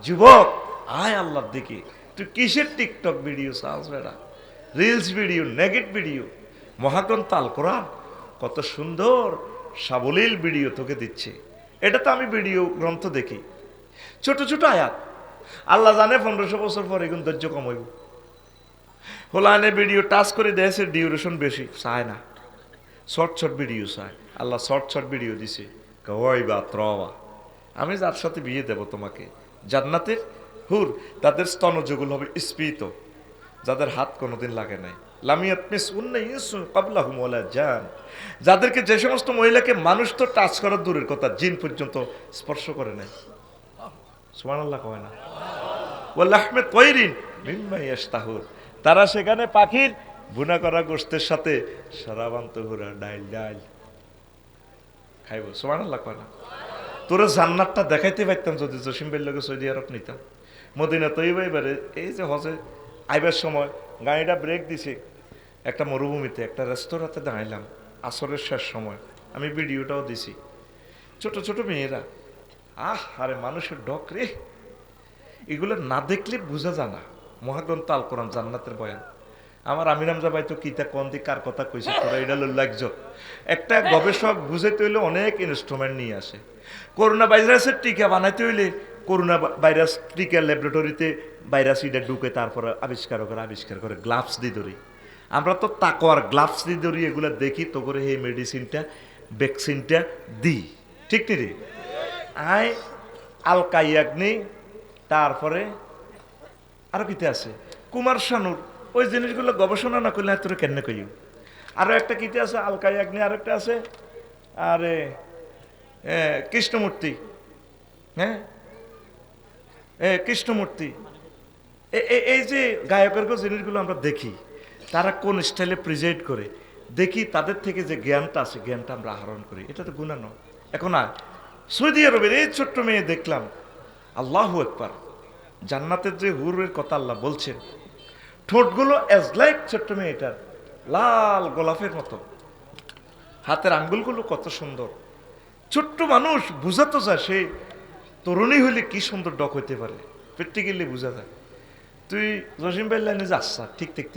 যুবক আয় আল্লাহর দিকে, তুই কিসের টিকটক ভিডিও চাস বেটা, রিলস ভিডিও, নেগেট ভিডিও? মহাগ্রন্থ আল কোরআন কত সুন্দর সাবলীল ভিডিও তোকে দিচ্ছে। এটা তো আমি ভিডিও গ্রন্থ দেখি, ছোট ছোট আয়াত। আল্লাহ জানে 1500 বছর পরে এখন ধৈর্য কম হইব। হোলানে ভিডিও টাচ করে দেয়, ডিউরেশন বেশি চায় না, শর্ট শর্ট ভিডিও চায়। আল্লাহ শর্ট শর্ট ভিডিও দিছে। কওয়াইবা ত্রবা, আমি যার সাথে বিয়ে দেব তোমাকে, জান্নাতের হুর, তাদের স্তনযুগল হবে স্ফীত, যাদের হাত কোনোদিন লাগে নাই। লামিয়াত মিস উন্না ইনসুন ক্বাবলাহুম ওয়ালা জান, যাদেরকে যে সমস্ত মহিলাকে মানুষ তো টাচ করার দূরের কথা, জিন পর্যন্ত স্পর্শ করে নাই। সুবহানাল্লাহ কয় না? ওয়ালাহমে তয়রিন মিম্মা ইয়াশতাহুর, তারা সেখানে পাখির ভুনা করা গোশতের সাথে সারাবান তহুরা ডাইল ডাইল খাইব। সুবহানাল্লাহ কয় না? তোরা জান্নাতটা দেখাইতে পারতাম যদি জসিম ভাইয়ের লগে সৌদি আরব নিতাম। মদিনা তৈবা এবারে এই যে হজে আইবার সময় গাড়িটা ব্রেক দিছে একটা মরুভূমিতে, একটা রেস্তোরাঁতে দাঁড়াইলাম আসরের শেষ সময়, আমি ভিডিওটাও দিছি। ছোট ছোট মেয়েরা, আরে মানুষের ডক রে, এগুলো না দেখলে বোঝা যায় না। মহাগ্রন্থ আল কোরআন জান্নাতের বয়ান। আমার আমির হামজা ভাই তো কিতা কোন দিক কার কথা কইছে, তোরা এটা লাগছ। একটা গবেষক বুঝাইতে হইলে অনেক ইনস্ট্রুমেন্ট নিয়ে আসে। করোনা ভাইরাসের টিকা বানাইতে হইলে করোনা ভাইরাস টিকা ল্যাবরেটরিতে ভাইরাস ইটা ঢুকে তারপরে আবিষ্কার করে গ্লাভস দিয়ে ধরি। আমরা তো তাকওয়ার গ্লাভস দিয়ে ধরি, এগুলো দেখি তো করে এই মেডিসিনটা ভ্যাকসিনটা দিই, ঠিক নি রে? আয় আলকাইয়াগ্নি, তারপরে আরো কিতে আছে কুমার শানুর, ওই জিনিসগুলো গবেষণা না করলে তোরা কেন কই। আরো একটা কিতে আছে আলকাইয়াগ্নি, আর একটা আছে আরে কৃষ্ণমূর্তি, হ্যাঁ কৃষ্ণমূর্তি। এই যে গায়কের জিনিসগুলো আমরা দেখি, তারা কোন স্টাইলে প্রেজেন্ট করে, দেখি তাদের থেকে যে জ্ঞানটা আছে জ্ঞানটা আমরা আহরণ করি। এটা তো গুনাহ নয়। এখন আর সৌদি আরবের এই ছোট্ট মেয়ে দেখলাম, আল্লাহু আকবার, জান্নাতের যে হুরের কথা আল্লাহ বলছেন, ঠোঁটগুলো এজ লাইক ছোট্ট মেয়েটার লাল গোলাপের মতো, হাতের আঙ্গুলগুলো কত সুন্দর। ছোট্ট মানুষ বুঝাতো যায় সে তরুণী হইলে কি সুন্দর ডক হইতে পারে, প্র্যাকটিক্যালি বুঝা যায়। তুই জসিম ভাই লাইনে যাস ঠিক ঠিক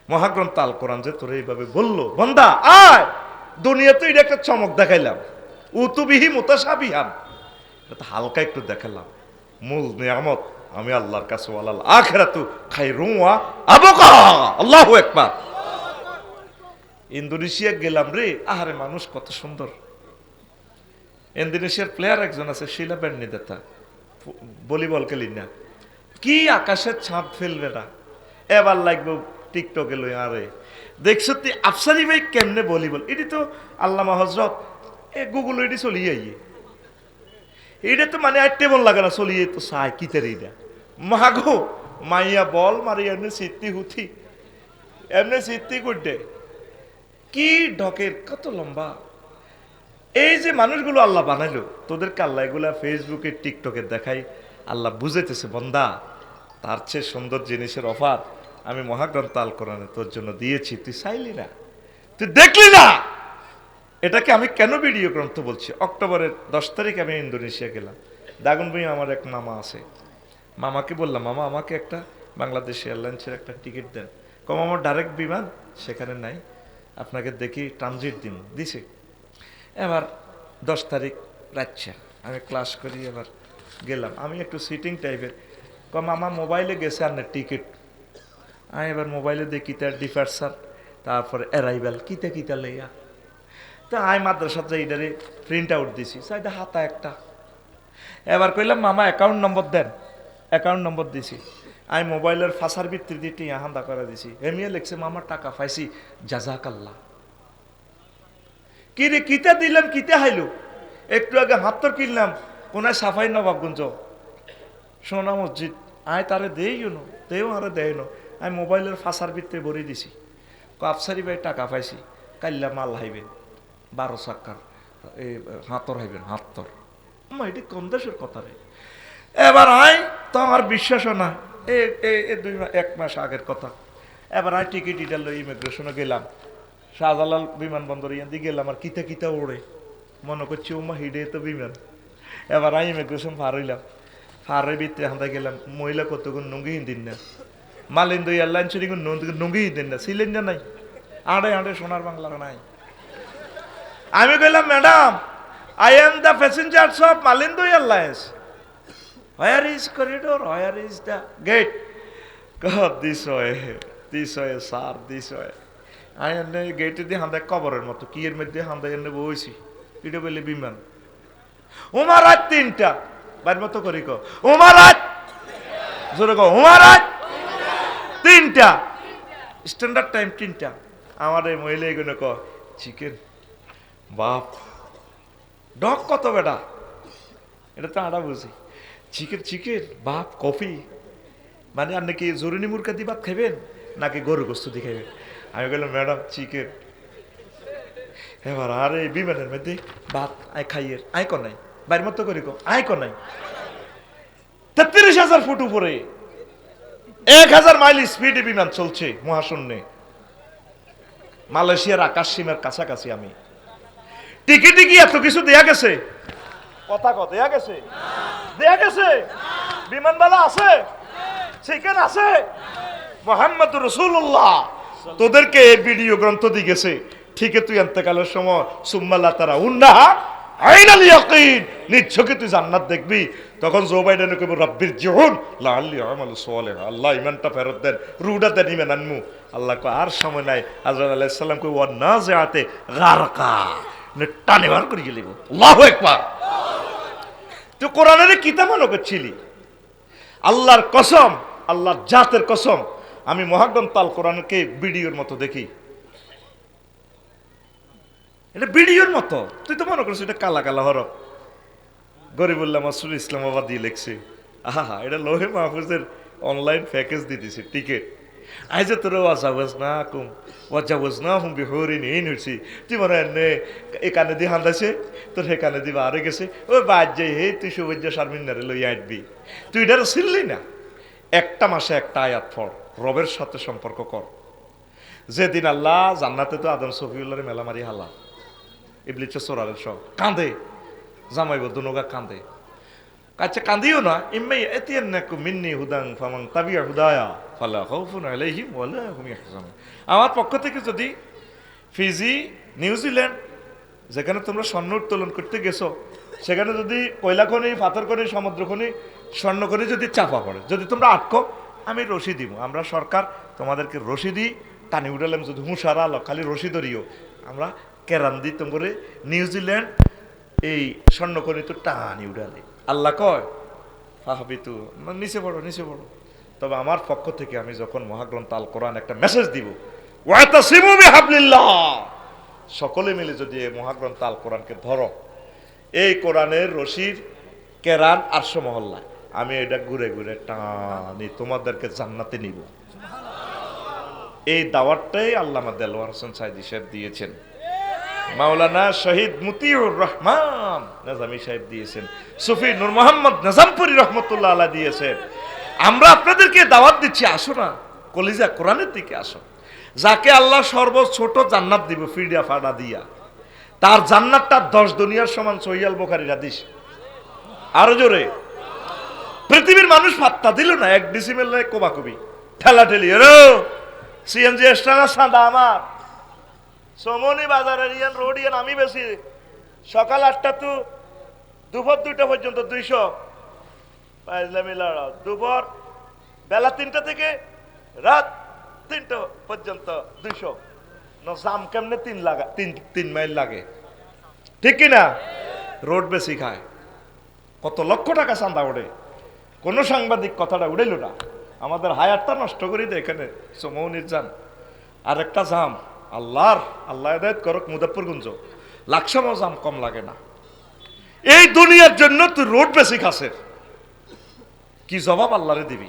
মহাগ্রন্থ আল কোরআন যে তোরে এইভাবে বললো, বন্দা আয় দুনিয়াতে এটা একটা চমক দেখাইলাম, উতুবিহি মুতাশাবিহান, এটা হালকা একটু দেখালাম, মূল নিয়ামত আমি আল্লাহর কাছে ওয়ালাল আখিরাতু খায়রুম ওয়া আবকা। আল্লাহু আকবার। ইন্দোনেশিয়া গেলাম রে, আহারে মানুষ কত সুন্দর। ইন্দোনেশিয়ার প্লেয়ার একজন আছে, শিলা বেন্নিদাতা, ভলিবল খেলি না, কি আকাশের ছাপ ফেলবে না, এবার লাগবে টিকটকে লই। আরে দেখছো তুই আফসারি ভাই কেমনে ভলিবল, এটি তো আল্লামা হজরত গুগল এটি চলিয়ে আইয়ে, এটা তো মানে আর টেবল লাগে না, চলিয়ে তো চাই কিতের এইটা মাগো মাইয়া বল মারি এমনি সিদ্ধি হুথি, এমনি সিদ্ধি করতে কি ঢকের কত লম্বা। এই যে মানুষগুলো আল্লাহ বানাইলো, তোদেরকে আল্লাহ এগুলা ফেসবুকে টিকটকে দেখাই, আল্লাহ বুঝাইতেছে বন্দা তার চেয়ে সুন্দর জিনিসের অফার আমি মহাগ্রন্থ আল কোরআনে তোর জন্য দিয়েছি, তুই চাইলি না, তুই দেখলি না। এটাকে আমি কেন ভিডিও গ্রন্থ বলছি? অক্টোবরের 10 তারিখ আমি ইন্দোনেশিয়া গেলাম। দাগুন ভাই আমার এক মামা আছে, মামাকে বললাম মামা আমাকে একটা বাংলাদেশ এয়ারলাইন্সের একটা টিকিট দেন। কম আমার ডাইরেক্ট বিমান সেখানে নাই, আপনাকে দেখি ট্রানজিট দিন, দিছে। এবার 10 তারিখ রাতটা আমি ক্লাস করি, এবার গেলাম, আমি একটু সিটিং টাইপের। কম আমার মোবাইলে গেছে আর না টিকিট, আমি এবার মোবাইলে দেখি তার ডিপার্চার, তারপরে অ্যারাইভাল কিতা লইয়া, তা আমি মাদ্রাসার যে এটারে প্রিন্ট আউট দিছি, সাইডে হাতা একটা। এবার কইলাম মামা অ্যাকাউন্ট নম্বর দেন, অ্যাকাউন্ট নম্বর দিছি, আমি মোবাইলের ফাঁসার ভিত্তি দিয়ে হান্দা করে দিছি। এমনি লিখছে মামার টাকা পাইছি জাযাকাল্লাহ। কি রে কিতা দিলাম কিতা হাইলো, একটু আগে হাতর কিনলাম কোনায় সাফাই নবাবগঞ্জ সোনা মসজিদ, আয় তারে দেইও তেও আরে দেয় না, আমি মোবাইলের ফাঁসার ভিত্তি ভরে দিছি। আফসারি ভাই টাকা পাইছি, কাল্লা মাল হাইবেন 12 চাক্কার এই হাতর হাইবেন, হাতর এটি কোন দেশের কথা রে। এবার আয় তো আমার বিশ্বাস না, এক মাস আগের কথা। এবার আয় টিকিট ইটা লই ইমিগ্রেশনে গেলাম, শাহজালাল বিমানবন্দর ইয়ান দিয়ে গেলাম, আর কিতা ওড়ে মনে করছি উমা হিডে তো বিমান। এবার আমি ইমিগ্রেশন পার হইলাম, পার হয়ে ভিতরে হাঁদা গেলাম, মহিলা কতক্ষণ নুঙ্গি হিন্দিন না, মালিন্দ এয়ারলাইন চুরি নুঙ্গি হিন্দিন না, সিলিন্ডার নাই, আড়ে আড়ে সোনার বাংলার নাই। আমি কইলাম madam, I am the passengers of Malindo Airlines. Where is corridor? Where is the gate? God, this way, sir, this way. I am the gate দিয়ে হাঁদা কবরের মতো, কি এর মধ্যে হাঁদা এনে বইছি, এটা বলে বিমান। উমার রাত 3টা, বাইর মতো করি কো, উমার রাত, জোরে কো, উমার রাত 3টা, স্ট্যান্ডার্ড টাইম 3টা। আমার এই মহিলা এগুলো ক, চিকেন, বাপ ডক কত বেটা, এটা তো আড়া বুঝি, চিকেন চিকেন বাপ কফি, মানে আপনি কি জরুরি মুরগা দিয়ে ভাত খাবেন নাকি গরু গোস্ত দিয়ে খাবেন? আমি বললাম ম্যাডাম চিকেন। এবার আরে বিমানের মধ্যে ভাত আই খাইয়ের আই কর নাই, বাইর মতো করি কো আই কর নাই, 33,000 ফুট উপরে 1,000 মাইল স্পিডে বিমান চলছে মহাশূন্যে, মালয়েশিয়ার আকাশ সীমার কাছাকাছি। আমি টিকিটে কি এত কিছু দেয়া গেছে? কথা কথা দেয়া গেছে, দেয়া গেছে, বিমানবালা আছে, চিকেন আছে, মুহাম্মদুর রাসূলুল্লাহ তোদেরকে এই ভিডিও গ্রন্থ দিয়ে গেছে। ঠিক তুই ইন্তেকালের সময় সুম্মাল্লাহ তারা উন্নাহা আইনাল ইয়াকিন, নিশ্চয়ই তুই জান্নাত দেখবি। তখন জো বাইডেন কইব রব্বির জিউন লাআল্লি আমালু সালিহ, আল্লাহ ইমানটা ফেরত দেন, রুহটা দেন, ইমান আনমু। আল্লাহ কয় আর সময় নাই। হযরত আলাইহিস সালাম কই ওয়া নাজিআতে গারকা, টানে বার করে গেলিব। আল্লাহু আকবার। তুই কোরআনের কিতাব মনে করছিলি? আল্লাহর কসম, আল্লাহর জাতের কসম, আমি মহাগ্রন্থ আল কোরআনকে ভিডিওর মতো দেখি, এটা ভিডিওর মতো। তুই তো মনে করছিস এটা কালা কালা হরফ, গরিবুল্লাহ মাসুদ ইসলামাবাদ দিয়ে লেখছে। আহা, এটা লোহে মাহফুজের অনলাইন প্যাকেজ দিয়ে দিছে টিকিট। আই যে তোর ওয়াজাওয়াজ না কুম ওয়াজাওয়াজ না হুম বিহরিন এই নড়ছি, তুই মনে হয় এ কানে দিয়ে হান্দাছে, তোর হে কানে দিবা আরে গেছে, ওই বাদ যাই হে তুই সুবজ্জা শারমিনারে লই আইবি। তুই এটারও ছিললি না। একটা মাসে একটা আয়াত পড়, রবের সাথে সম্পর্ক কর। যেদিন আল্লাহ জান্নাতে তো আদম সফিউল্লাহর মেলা মারি হালা, ইবলিসের সোরারের সব কাঁদে, জামাইব দুনোগা কাঁদে। আচ্ছা কাঁদিও না, ইম্মাই এতিয়ান্নাকুম মিন্নি হুদান ফামান তাবিআ হুদায়া ফালা খাউফুন আলাইহিম ওয়ালা হুম ইয়াহজানুন। আমার পক্ষ থেকে যদি ফিজি, নিউজিল্যান্ড, যেখানে তোমরা স্বর্ণ উত্তোলন করতে গেছো, সেখানে যদি কয়লা খনি, পাথর খনি, সমুদ্র খনি, স্বর্ণ খনি যদি চাপা পড়ে, যদি তোমরা আটকো, আমি রশি দিব। আমরা সরকার তোমাদেরকে রশি দিই, টানি উঠালাম, যদি হুঁশারা আলো খালি রশি ধরিও, আমরা কেরান দিই তোমরে নিউজিল্যান্ড এই স্বর্ণ খনি তো টানি উঠালে। আল্লাহ কয় ফাহাবিতু, নিচে পড়ো, নিচে পড়ো। তবে আমার পক্ষ থেকে আমি যখন মহাগ্রন্থ আল কোরআন একটা মেসেজ দিব, ওয়াতাসিমু বিহাবলিল্লাহ, সকলে মিলে যদি এই মহাগ্রন্থ আল কোরআনকে ধরো, এই কোরআনের রশির কেরান আরশ মহল্লায় আমি এটা ঘুরে ঘুরে টানি তোমাদেরকে জান্নাতে নিব। এই দাওয়াতটাই আল্লামা দেলোয়ার হোসেন সাইদি সাহেব দিয়েছেন, মাওলানা শহীদ মতিউর রহমান নাজামি সাহেব দিয়েছেন, সুফি নূর মোহাম্মদ নাজামপুরি রহমতুল্লাহ আলাইহি দিয়েছেন। আমরা আপনাদেরকে দাওয়াত দিচ্ছি, আসো না কলিজা কোরআনের দিকে আসো। যাকে আল্লাহ সর্বছোট জান্নাত দিব ফিডা ফাডা দিয়া, তার জান্নাতটা 10 দুনিয়ার সমান। সহিহ বুখারীর হাদিস। আরো জোরে, পৃথিবীর মানুষ পাত্তা দিল না, 1 ডিসিমেল কোবাকুবি ঠেলাঠেলি, সিএনজি এক্সট্রা সাদা আমার সমনি বাজারের ইয়ান রোড ইয়ান আমি বেশি, সকাল 8টা তো দুপুর 2টা পর্যন্ত 200, দুপুর বেলা 3টা থেকে রাত 3টা পর্যন্ত 200। জাম কেমনে 3 মাইল লাগে, ঠিক কিনা? রোড বেশি খায়, কত লক্ষ টাকা চান্দা ওঠে। কোন সাংবাদিক কথাটা উড়াইল না, আমাদের হায়ারটা নষ্ট করি দেয় এখানে সমৌনির যান। আর একটা জাম, আল্লাহ হেদায়েত করুক, মুজাফফরগঞ্জ লাকসামও জাম কম লাগে না। এই দুনিয়ার জন্য তুই রোড বেশি খাসের, কি জবাব আল্লাহরে দিবি?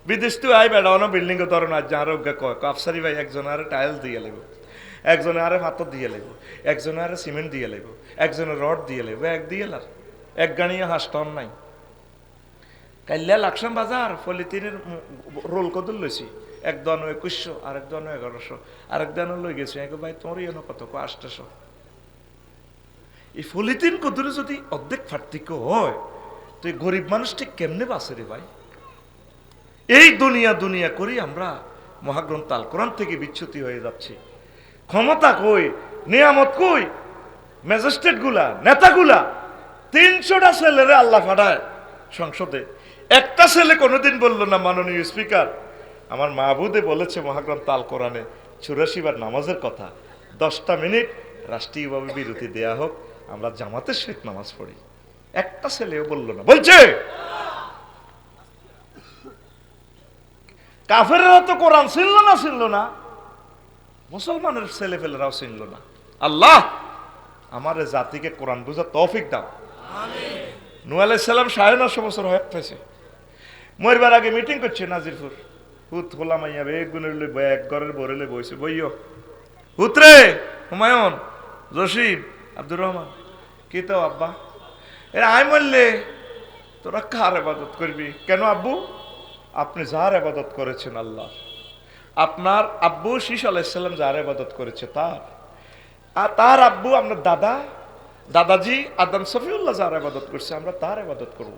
বিদেশ তুই আই বেড়ানো বিল্ডিং এর ধরনের যার কয় আফসারি ভাই একজন আরে টাইলস দিয়ে লাগবে, একজনে আরে পাথর দিয়ে লাগবে, একজনে আরে সিমেন্ট দিয়ে লাগবে, একজনে রড দিয়ে লাগবে, এক দিয়ে লার এক গাড়িয়ে হাসটন নাই। কাল্লা লাকসাম বাজার পলিথিনের রোল কদল লইছি, এক দানো 2100, আরেক দানো 1100, আরেক দানো লই গেছে। ভাই তোমার ইয়ে কত? 800। এই পলিথিন কদরে যদি অর্ধেক পার্থক্য হয় তো এই গরিব মানুষটি কেমনে বাঁচে রে ভাই? এই দুনিয়া দুনিয়া করি আমরা মহাগ্রন্থ আল কোরআন থেকে বিচ্যুতি হয়ে যাচ্ছি। ক্ষমতা কই, নিয়ামত কই, ম্যাজিস্ট্রেট গুলা, নেতাগুলা 300টা ছেলেরে আল্লাহ পাঠায় সংসদে, একটা ছেলে কোনোদিন বলল না মাননীয় স্পিকার আমার মাহবুদে বলেছে মহাগ্রন্থ আল কোরআনে 84 বার নামাজের কথা, 10টা মিনিট রাষ্ট্রীয়ভাবে বিরতি দেয়া হোক, আমরা জামাতের সহিত নামাজ পড়ি। একটা ছেলেও বলল না। বলছে কাফেররা তো কোরআন ছিল না, মুসলমানের ছেলে ফেলেরাও চিনল না। আল্লাহ আমার জাতিকে কোরআন বুঝার তৌফিক দাও। নূহ আলাইহিস সালাম 950 বছর হয়ে গেছে, মরবার আগে মিটিং করছে নাজিরপুর। হুত হোলা মাইয়া বেগুনের লই এক ঘরের বরেলে বইছে, বইও হুতরে হুমায়ুন, জসিম, আব্দুর রহমান, কি তো আব্বা এরা আয় বললে তোরা কার ইবাদত করবি? কেন আব্বু? আপনি যার ইবাদত করেছেন আল্লাহ, আপনার আব্বু শীষ আলাইহিস সালাম যার ইবাদত করেছে তার, আর তার আব্বু আপনার দাদা দাদাজি আদম সফিউল্লাহ যার ইবাদত করছে আমরা তার ইবাদত করব।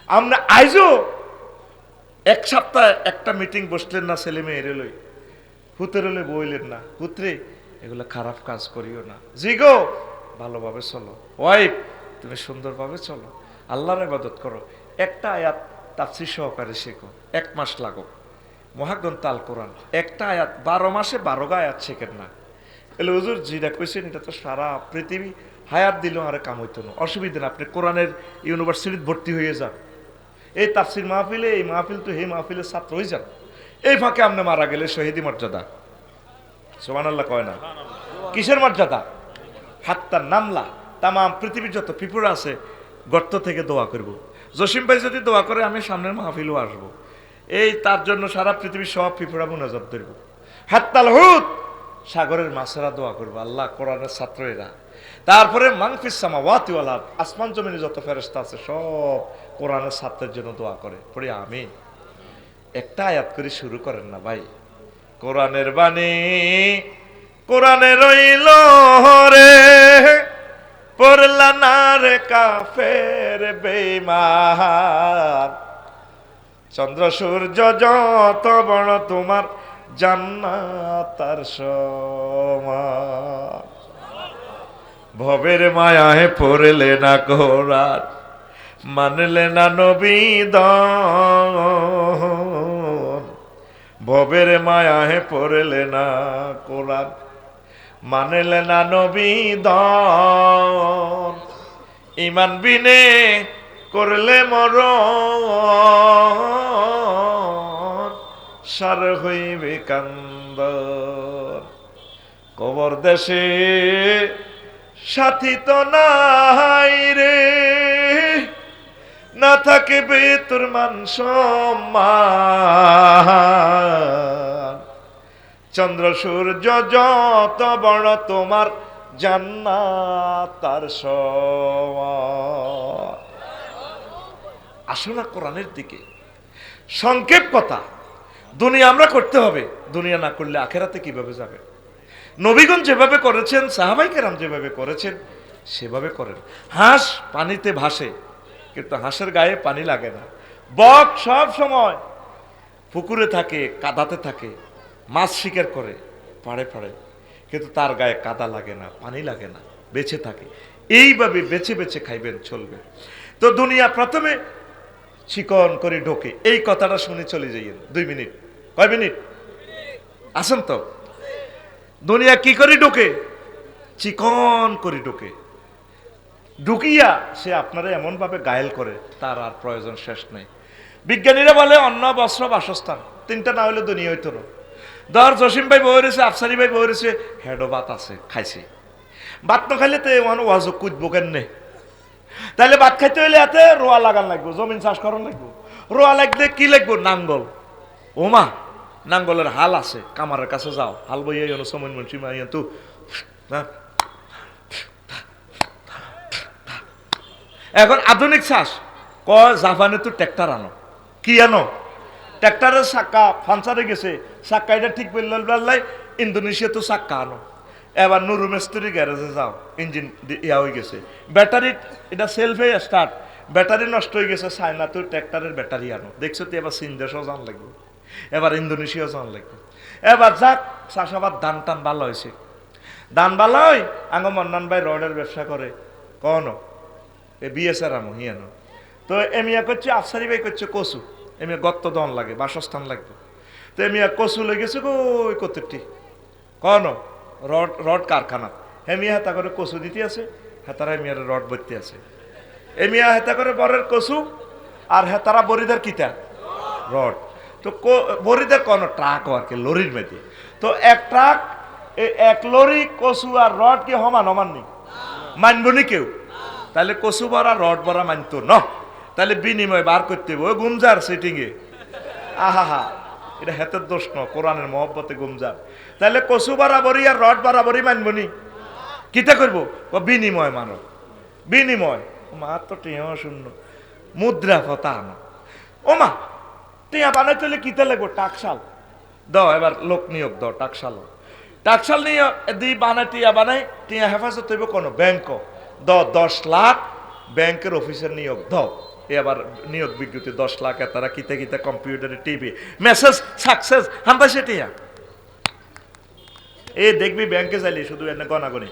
আমরা আইজও এক সপ্তাহ একটা মিটিং বসলেন না ছেলে মেয়েরে লই, হুতের লই বইলেন না, হুতরে এগুলো খারাপ কাজ করিও না, জি গো ভালোভাবে চলো, ওয়াইফ তুমি সুন্দরভাবে চলো, আল্লাহর ইবাদত করো। একটা আয়াত তাফসীর সহকারে শেখো, 1 মাস লাগো। মহাগ্রন্থ আল কোরআন একটা আয়াত 12 মাসে 12 গা আয়াত শেখেন না। এলে হুজুর যেটা কইছেন এটা তো সারা পৃথিবী হায়াত দিল আরে কাম হইতো না, অসুবিধা না, আপনি কোরআনের ইউনিভার্সিটিতে ভর্তি হয়ে যান, এই তাফসীর মাহফিলে, এই মাহফিল তো হে মাহফিলের ছাত্র হয়ে যান। এই ফাঁকে আপনি মারা গেলে শহীদি মর্যাদা, সুবহানাল্লাহ কয় না? কিসের মর্যাদা? হাত্তার নামলা তাম পৃথিবীর যত পিপুরা আছে গর্ত থেকে দোয়া করব। জসিম ভাই যদি দোয়া করে আমি সামনের মাহফিলও আসবো, এই তার জন্য সারা পৃথিবীর সব পিপুরা মুনাজাত ধরব। হাত্তাল হুত সাগরের মাছেরা দোয়া করবো, আল্লাহ কোরআনের ছাত্র এরা। তারপরে মাংফিস সামাওয়াতি ওয়াল আরদ, আসমান জমিনে যত ফেরেশতা আছে সব কোরআনের ছাত্রের জন্য দোয়া করে। পড়ি আমিন। একটা আয়াত করে শুরু করেন না ভাই, কোরআনের বাণী কোরআনে রইল রে, পড়লা না রে কাফের বেঈমান, চন্দ্র সূর্য যত বড় তোমার জান্নাত তার সমান। ভবের মায়ায় পড়লে না কোরআন, মানলে না নবী দন, ভবের মায়ায় পড়লে না কোরআন, মানলে না নবী দন, ইমান বিনে করলে মরণ, সার হইবে কান্দন। কবর দেশে সাথী তো নাই রে, না থাকবে তোর মান সম্মান, চন্দ্র সূর্য যত বড় তোমার জান্নাত তার সমান। আসো না কোরআনের দিকে। সংক্ষেপ কথা, দুনিয়া আমরা করতে হবে, দুনিয়া না করলে আখেরাতে কিভাবে যাবে? নবীগণ যেভাবে করেছেন, সাহাবাই কেরাম যেভাবে করেছেন সেভাবে করেন। হাঁস পানিতে ভাসে কিন্তু হাঁসের গায়ে পানি লাগে না। বক সব সময় পুকুরে থাকে, কাদাতে থাকে, মাছ শিকার করে পাড়ে পাড়ে, কিন্তু তার গায়ে কাদা লাগে না, পানি লাগে না, বেঁচে থাকে। এইভাবে বেছে বেছে খাইবেন, চলবে। তো দুনিয়া প্রথমে চিকন করে ঢোকে, এই কথাটা শুনে চলে যাইয়েন 2 মিনিট। কয় মিনিট আসেন তো? দুনিয়া কি করে ঢোকে? চিকন করে ঢোকে। ঢুকিয়া সে আপনারা এমন ভাবে গায়েল করে তার আর প্রয়োজন শেষ নেই। বিজ্ঞানীরা বলে অন্ন বস্ত্র বাসস্থান, 3টা না হলে দুনিয়া হইতো না। ধর জসিম ভাই বই রয়েছে, আফসারি ভাই বই রয়েছে, হেডো ভাত আছে, খাইছে। ভাত না খাইলে তো ওয়াজক কুদবো কেনে? তাহলে ভাত খাইতে হইলে এতে রোয়া লাগান লাগবো, জমিন চাষ করান লাগবো। রোয়া লাগলে কি লাগবো? নাঙ্গল। ওমা নাঙ্গলের হাল আছে, কামারের কাছে যাও, হাল বইয়া সময় মনসি মাইয়া তু এখন আধুনিক চাষ কয় জাপানে তো ট্র্যাক্টর আনো। কি আনো? ট্র্যাক্টরের চাক্কা ফাংচারে গেছে, চাক্কা এটা ঠিক বললাই ইন্দোনেশিয়া তো চাক্কা আনো। এবার নুরু মিস্ত্রি গ্যারেজে যাও, ইঞ্জিন ইয়া হয়ে গেছে, ব্যাটারি এটা সেলফে স্টার্ট, ব্যাটারি নষ্ট হয়ে গেছে, চায়না তুই ট্র্যাক্টরের ব্যাটারি আনো, দেখছো তুই এবার চীন দেশও যান লাগবে, এবার ইন্দোনেশিয়াও যান লাগবে। এবার যাক চাষাবাদ ধান টান ভালো হয়েছে, ধান ভালো হয়। আঙ্গ মন্নান ভাই রডের ব্যবসা করে, কন এ বিএসআর আমো হিয়ানো। তো এমিয়া করছে আফসারি ভাই করছে কচু, এমিয়া গত্ত দন লাগে, বাসস্থান লাগবে। তো এমিয়া কচু লেগেছে গো ওই কতটি কন রড রড কারখানা, হেমিয়া হেতা করে কচু দিতে আছে, হেতারা এমিয়ার রড ভরতে আছে। এমিয়া হেতা করে বরের কচু, আর হেতারা বরিদের কিতা রড। তো বরিদের কোন ট্রাক আর কি লরির মেয়েতে, তো এক ট্রাক এক লরি কচু আর রড কি সমান সমান নি, মানব নি কেউ? তাহলে কচু ভরা রড ভরা মানতো ন, তাহলে বিনিময় বার করতে হবে ওই গুমজার সিটিংয়ে। আহা, এটা হেতের দোষ ন, কোরআনের মহব্বতে গুমজার। তাহলে কচু বরাবরই আর রড বরাবরই মানব নি, কিতা করবো? ও বিনিময় মানো, বিনিময়। মা তো টিয়া শূন্য মুদ্রা কথা আনো, ও মা টিয়া বানাইতে হলে কিতা লাগবো? টাকশাল দাও, এবার লোক নিয়োগ দাও, টাকশাল টাকশাল নিয়ে দি বানাই টিয়া বানাই, টিয়া হেফাজত হইব কোনো ব্যাংক দাও 10 লাখ, ব্যাংকের অফিসার নিয়োগ দাও। এবার নিয়োগ বিজ্ঞপ্তি 10 লাখ, তারা কিতা কিতা কম্পিউটারে টিভি মেসেজ সাকসেস হামবা সেটিয়া। এ দেখবি ব্যাংকে যাইলে শুধু এনে গনাগনি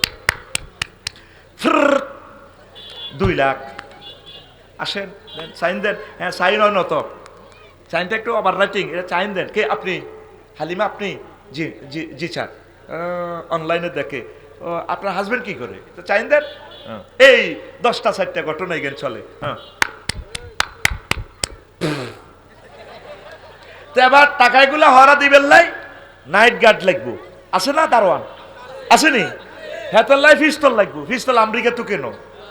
2 লাখ আসেন সাইন দেন, হ্যাঁ সাইন হয় নত, সাইনটা একটু আবার রাইটিং, এটা সাইন দেন। কে আপনি? হালিমা আপনি? জি জি জি স্যার। অনলাইনে দেখে আপনার হাজবেন্ড কি করে, তো সাইন দেন। এই 10টা 4টা ঘটনা এগেন চলে। হ্যাঁ, তো এবার টাকাগুলো হরা দিবেন লাই, নাইট গার্ড লাগবো, আছে না দারোয়ান আসেনি, হেতার লাই পিস্তল লাগবো, পিস্তল আমেরিকা তো কেন,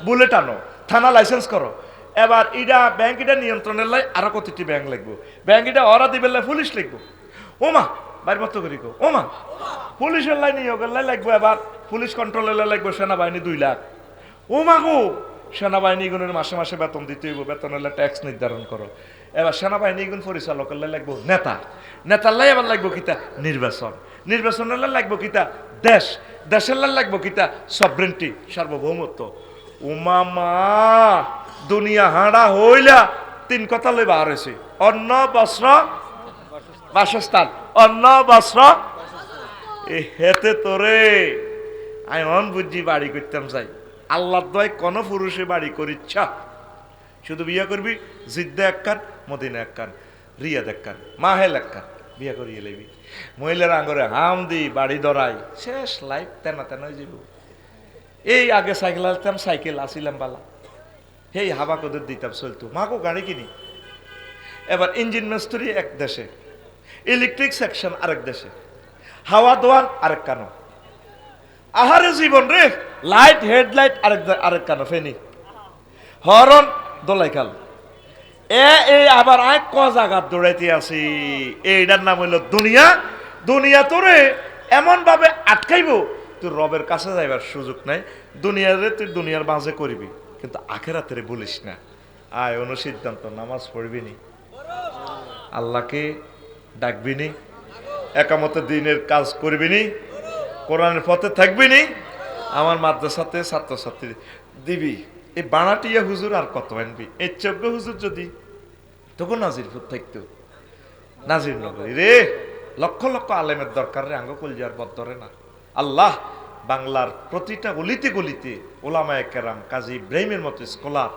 বুলেট আনো, থানা লাইসেন্স করো। এবার ইটা ব্যাংক এটা নিয়ন্ত্রণের লাই আরো কতটি ব্যাংক লাগবো, ব্যাংক এটা হরা দিবেন লাই পুলিশ লাগবো। ওমা বাইর মতো করি গো, ওমা পুলিশের লাই নিয়োগের লাই লাগবো, এবার পুলিশ কন্ট্রোলের লাই লাগবো সেনাবাহিনী 2 লাখ। ওমা গো সেনাবাহিনী গুণের মাসে মাসে বেতন দিতে হইব, বেতনের ট্যাক্স নির্ধারণ করো। এবার সেনাবাহিনী গুণ পরিচালকের লাই লাগবো নেতা, নেতার লাই এবার লাগবো কিতা নির্বাচন, নির্বাচনের লাই লাগবো কিতা দেশ, দেশের লাই লাগবো কিতা সভরেন্টি সার্বভৌমত্ব। উমা মা দুনিয়া হাঁড়া হইলা 3 কথা লই বার হয়েছে, অন্ন বস্ত্র বাসস্থান, অন্ন বস্ত্র। হেতে তোরে আমি অন বুঝি বাড়ি করতাম চাই, আল্লাহ দয় কোন পুরুষে বাড়ি করিচ্ছা, শুধু বিয়া করবি জিদ্দা একখান, মদিনা একখান, রিয়াদ একখান, মাহেল একখান, বিয়া করিয়ে লেবি। মহিলারা আঙ্গরে হাম দি বাড়ি ধরাই, শেষ লাইফ তেনা তেনা যাব। এই আগে সাইকেল আসতাম, সাইকেল আসিলাম বালা, হেই হাবা কদের দিতাম চলতো, মাগো গাড়ি কিনি। এবার ইঞ্জিন মিস্ত্রি এক দেশে, ইলেকট্রিক সেকশন আরেক দেশে, হাওয়া দোয়ান আরেক কানো, আহারে জীবন রে, লাইট হেডলাইট আরেক কানো, ফেনি হরন দোলাই খাল। এই আবার আয় ক জায়গা দৌড়াইতে আছি, এইটার নাম হইল দুনিয়া। দুনিয়া তোরে এমন ভাবে আটকাইব তুই রবের কাছে যাইবার সুযোগ নাই। দুনিয়ারে তুই দুনিয়ার মাঝে করবি, কিন্তু আখেরাতে বলিস না। আয় অনুসিদ্ধান্ত নামাজ পড়বি নি, আল্লাহকে ডাকবি নি, একামতে দিনের কাজ করবি নি, কোরআনের পথে থাকবি নি, আমার মাদ্রাসাতে ছাত্রছাত্রী দিবি। এই বানাটিয়া হুজুর আর কত আনবি, এই 14 হুজুর যদি তখন নাজিরপুর থাকতো, নাজির নগরী রে লক্ষ লক্ষ আলেমের দরকার রে, আঙ্গ কলজার বদরে না। আল্লাহ বাংলার প্রতিটা গলিতে গলিতে ওলামায়ে কেরাম, কাজী ইব্রাহিমের মতো স্কলার,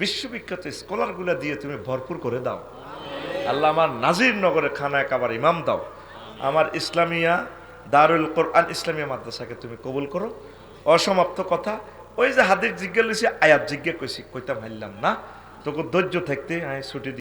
বিশ্ববিখ্যাত স্কলার গুলা দিয়ে তুমি ভরপুর করে দাও। আল্লাহ আমার নাজির নগরে খানায় কাবার ইমাম দাও। আমার ইসলামিয়া দারুল কোরআন ইসলামিয়া মাদ্রাসাকে তুমি কবুল করো। অসমাপ্ত কথা, ওই যে হাদিস জিজ্ঞেস আয়াত জিজ্ঞেস কইছি, কইতাম হারলাম না, তোকে ধৈর্য থাকতে আমি ছুটি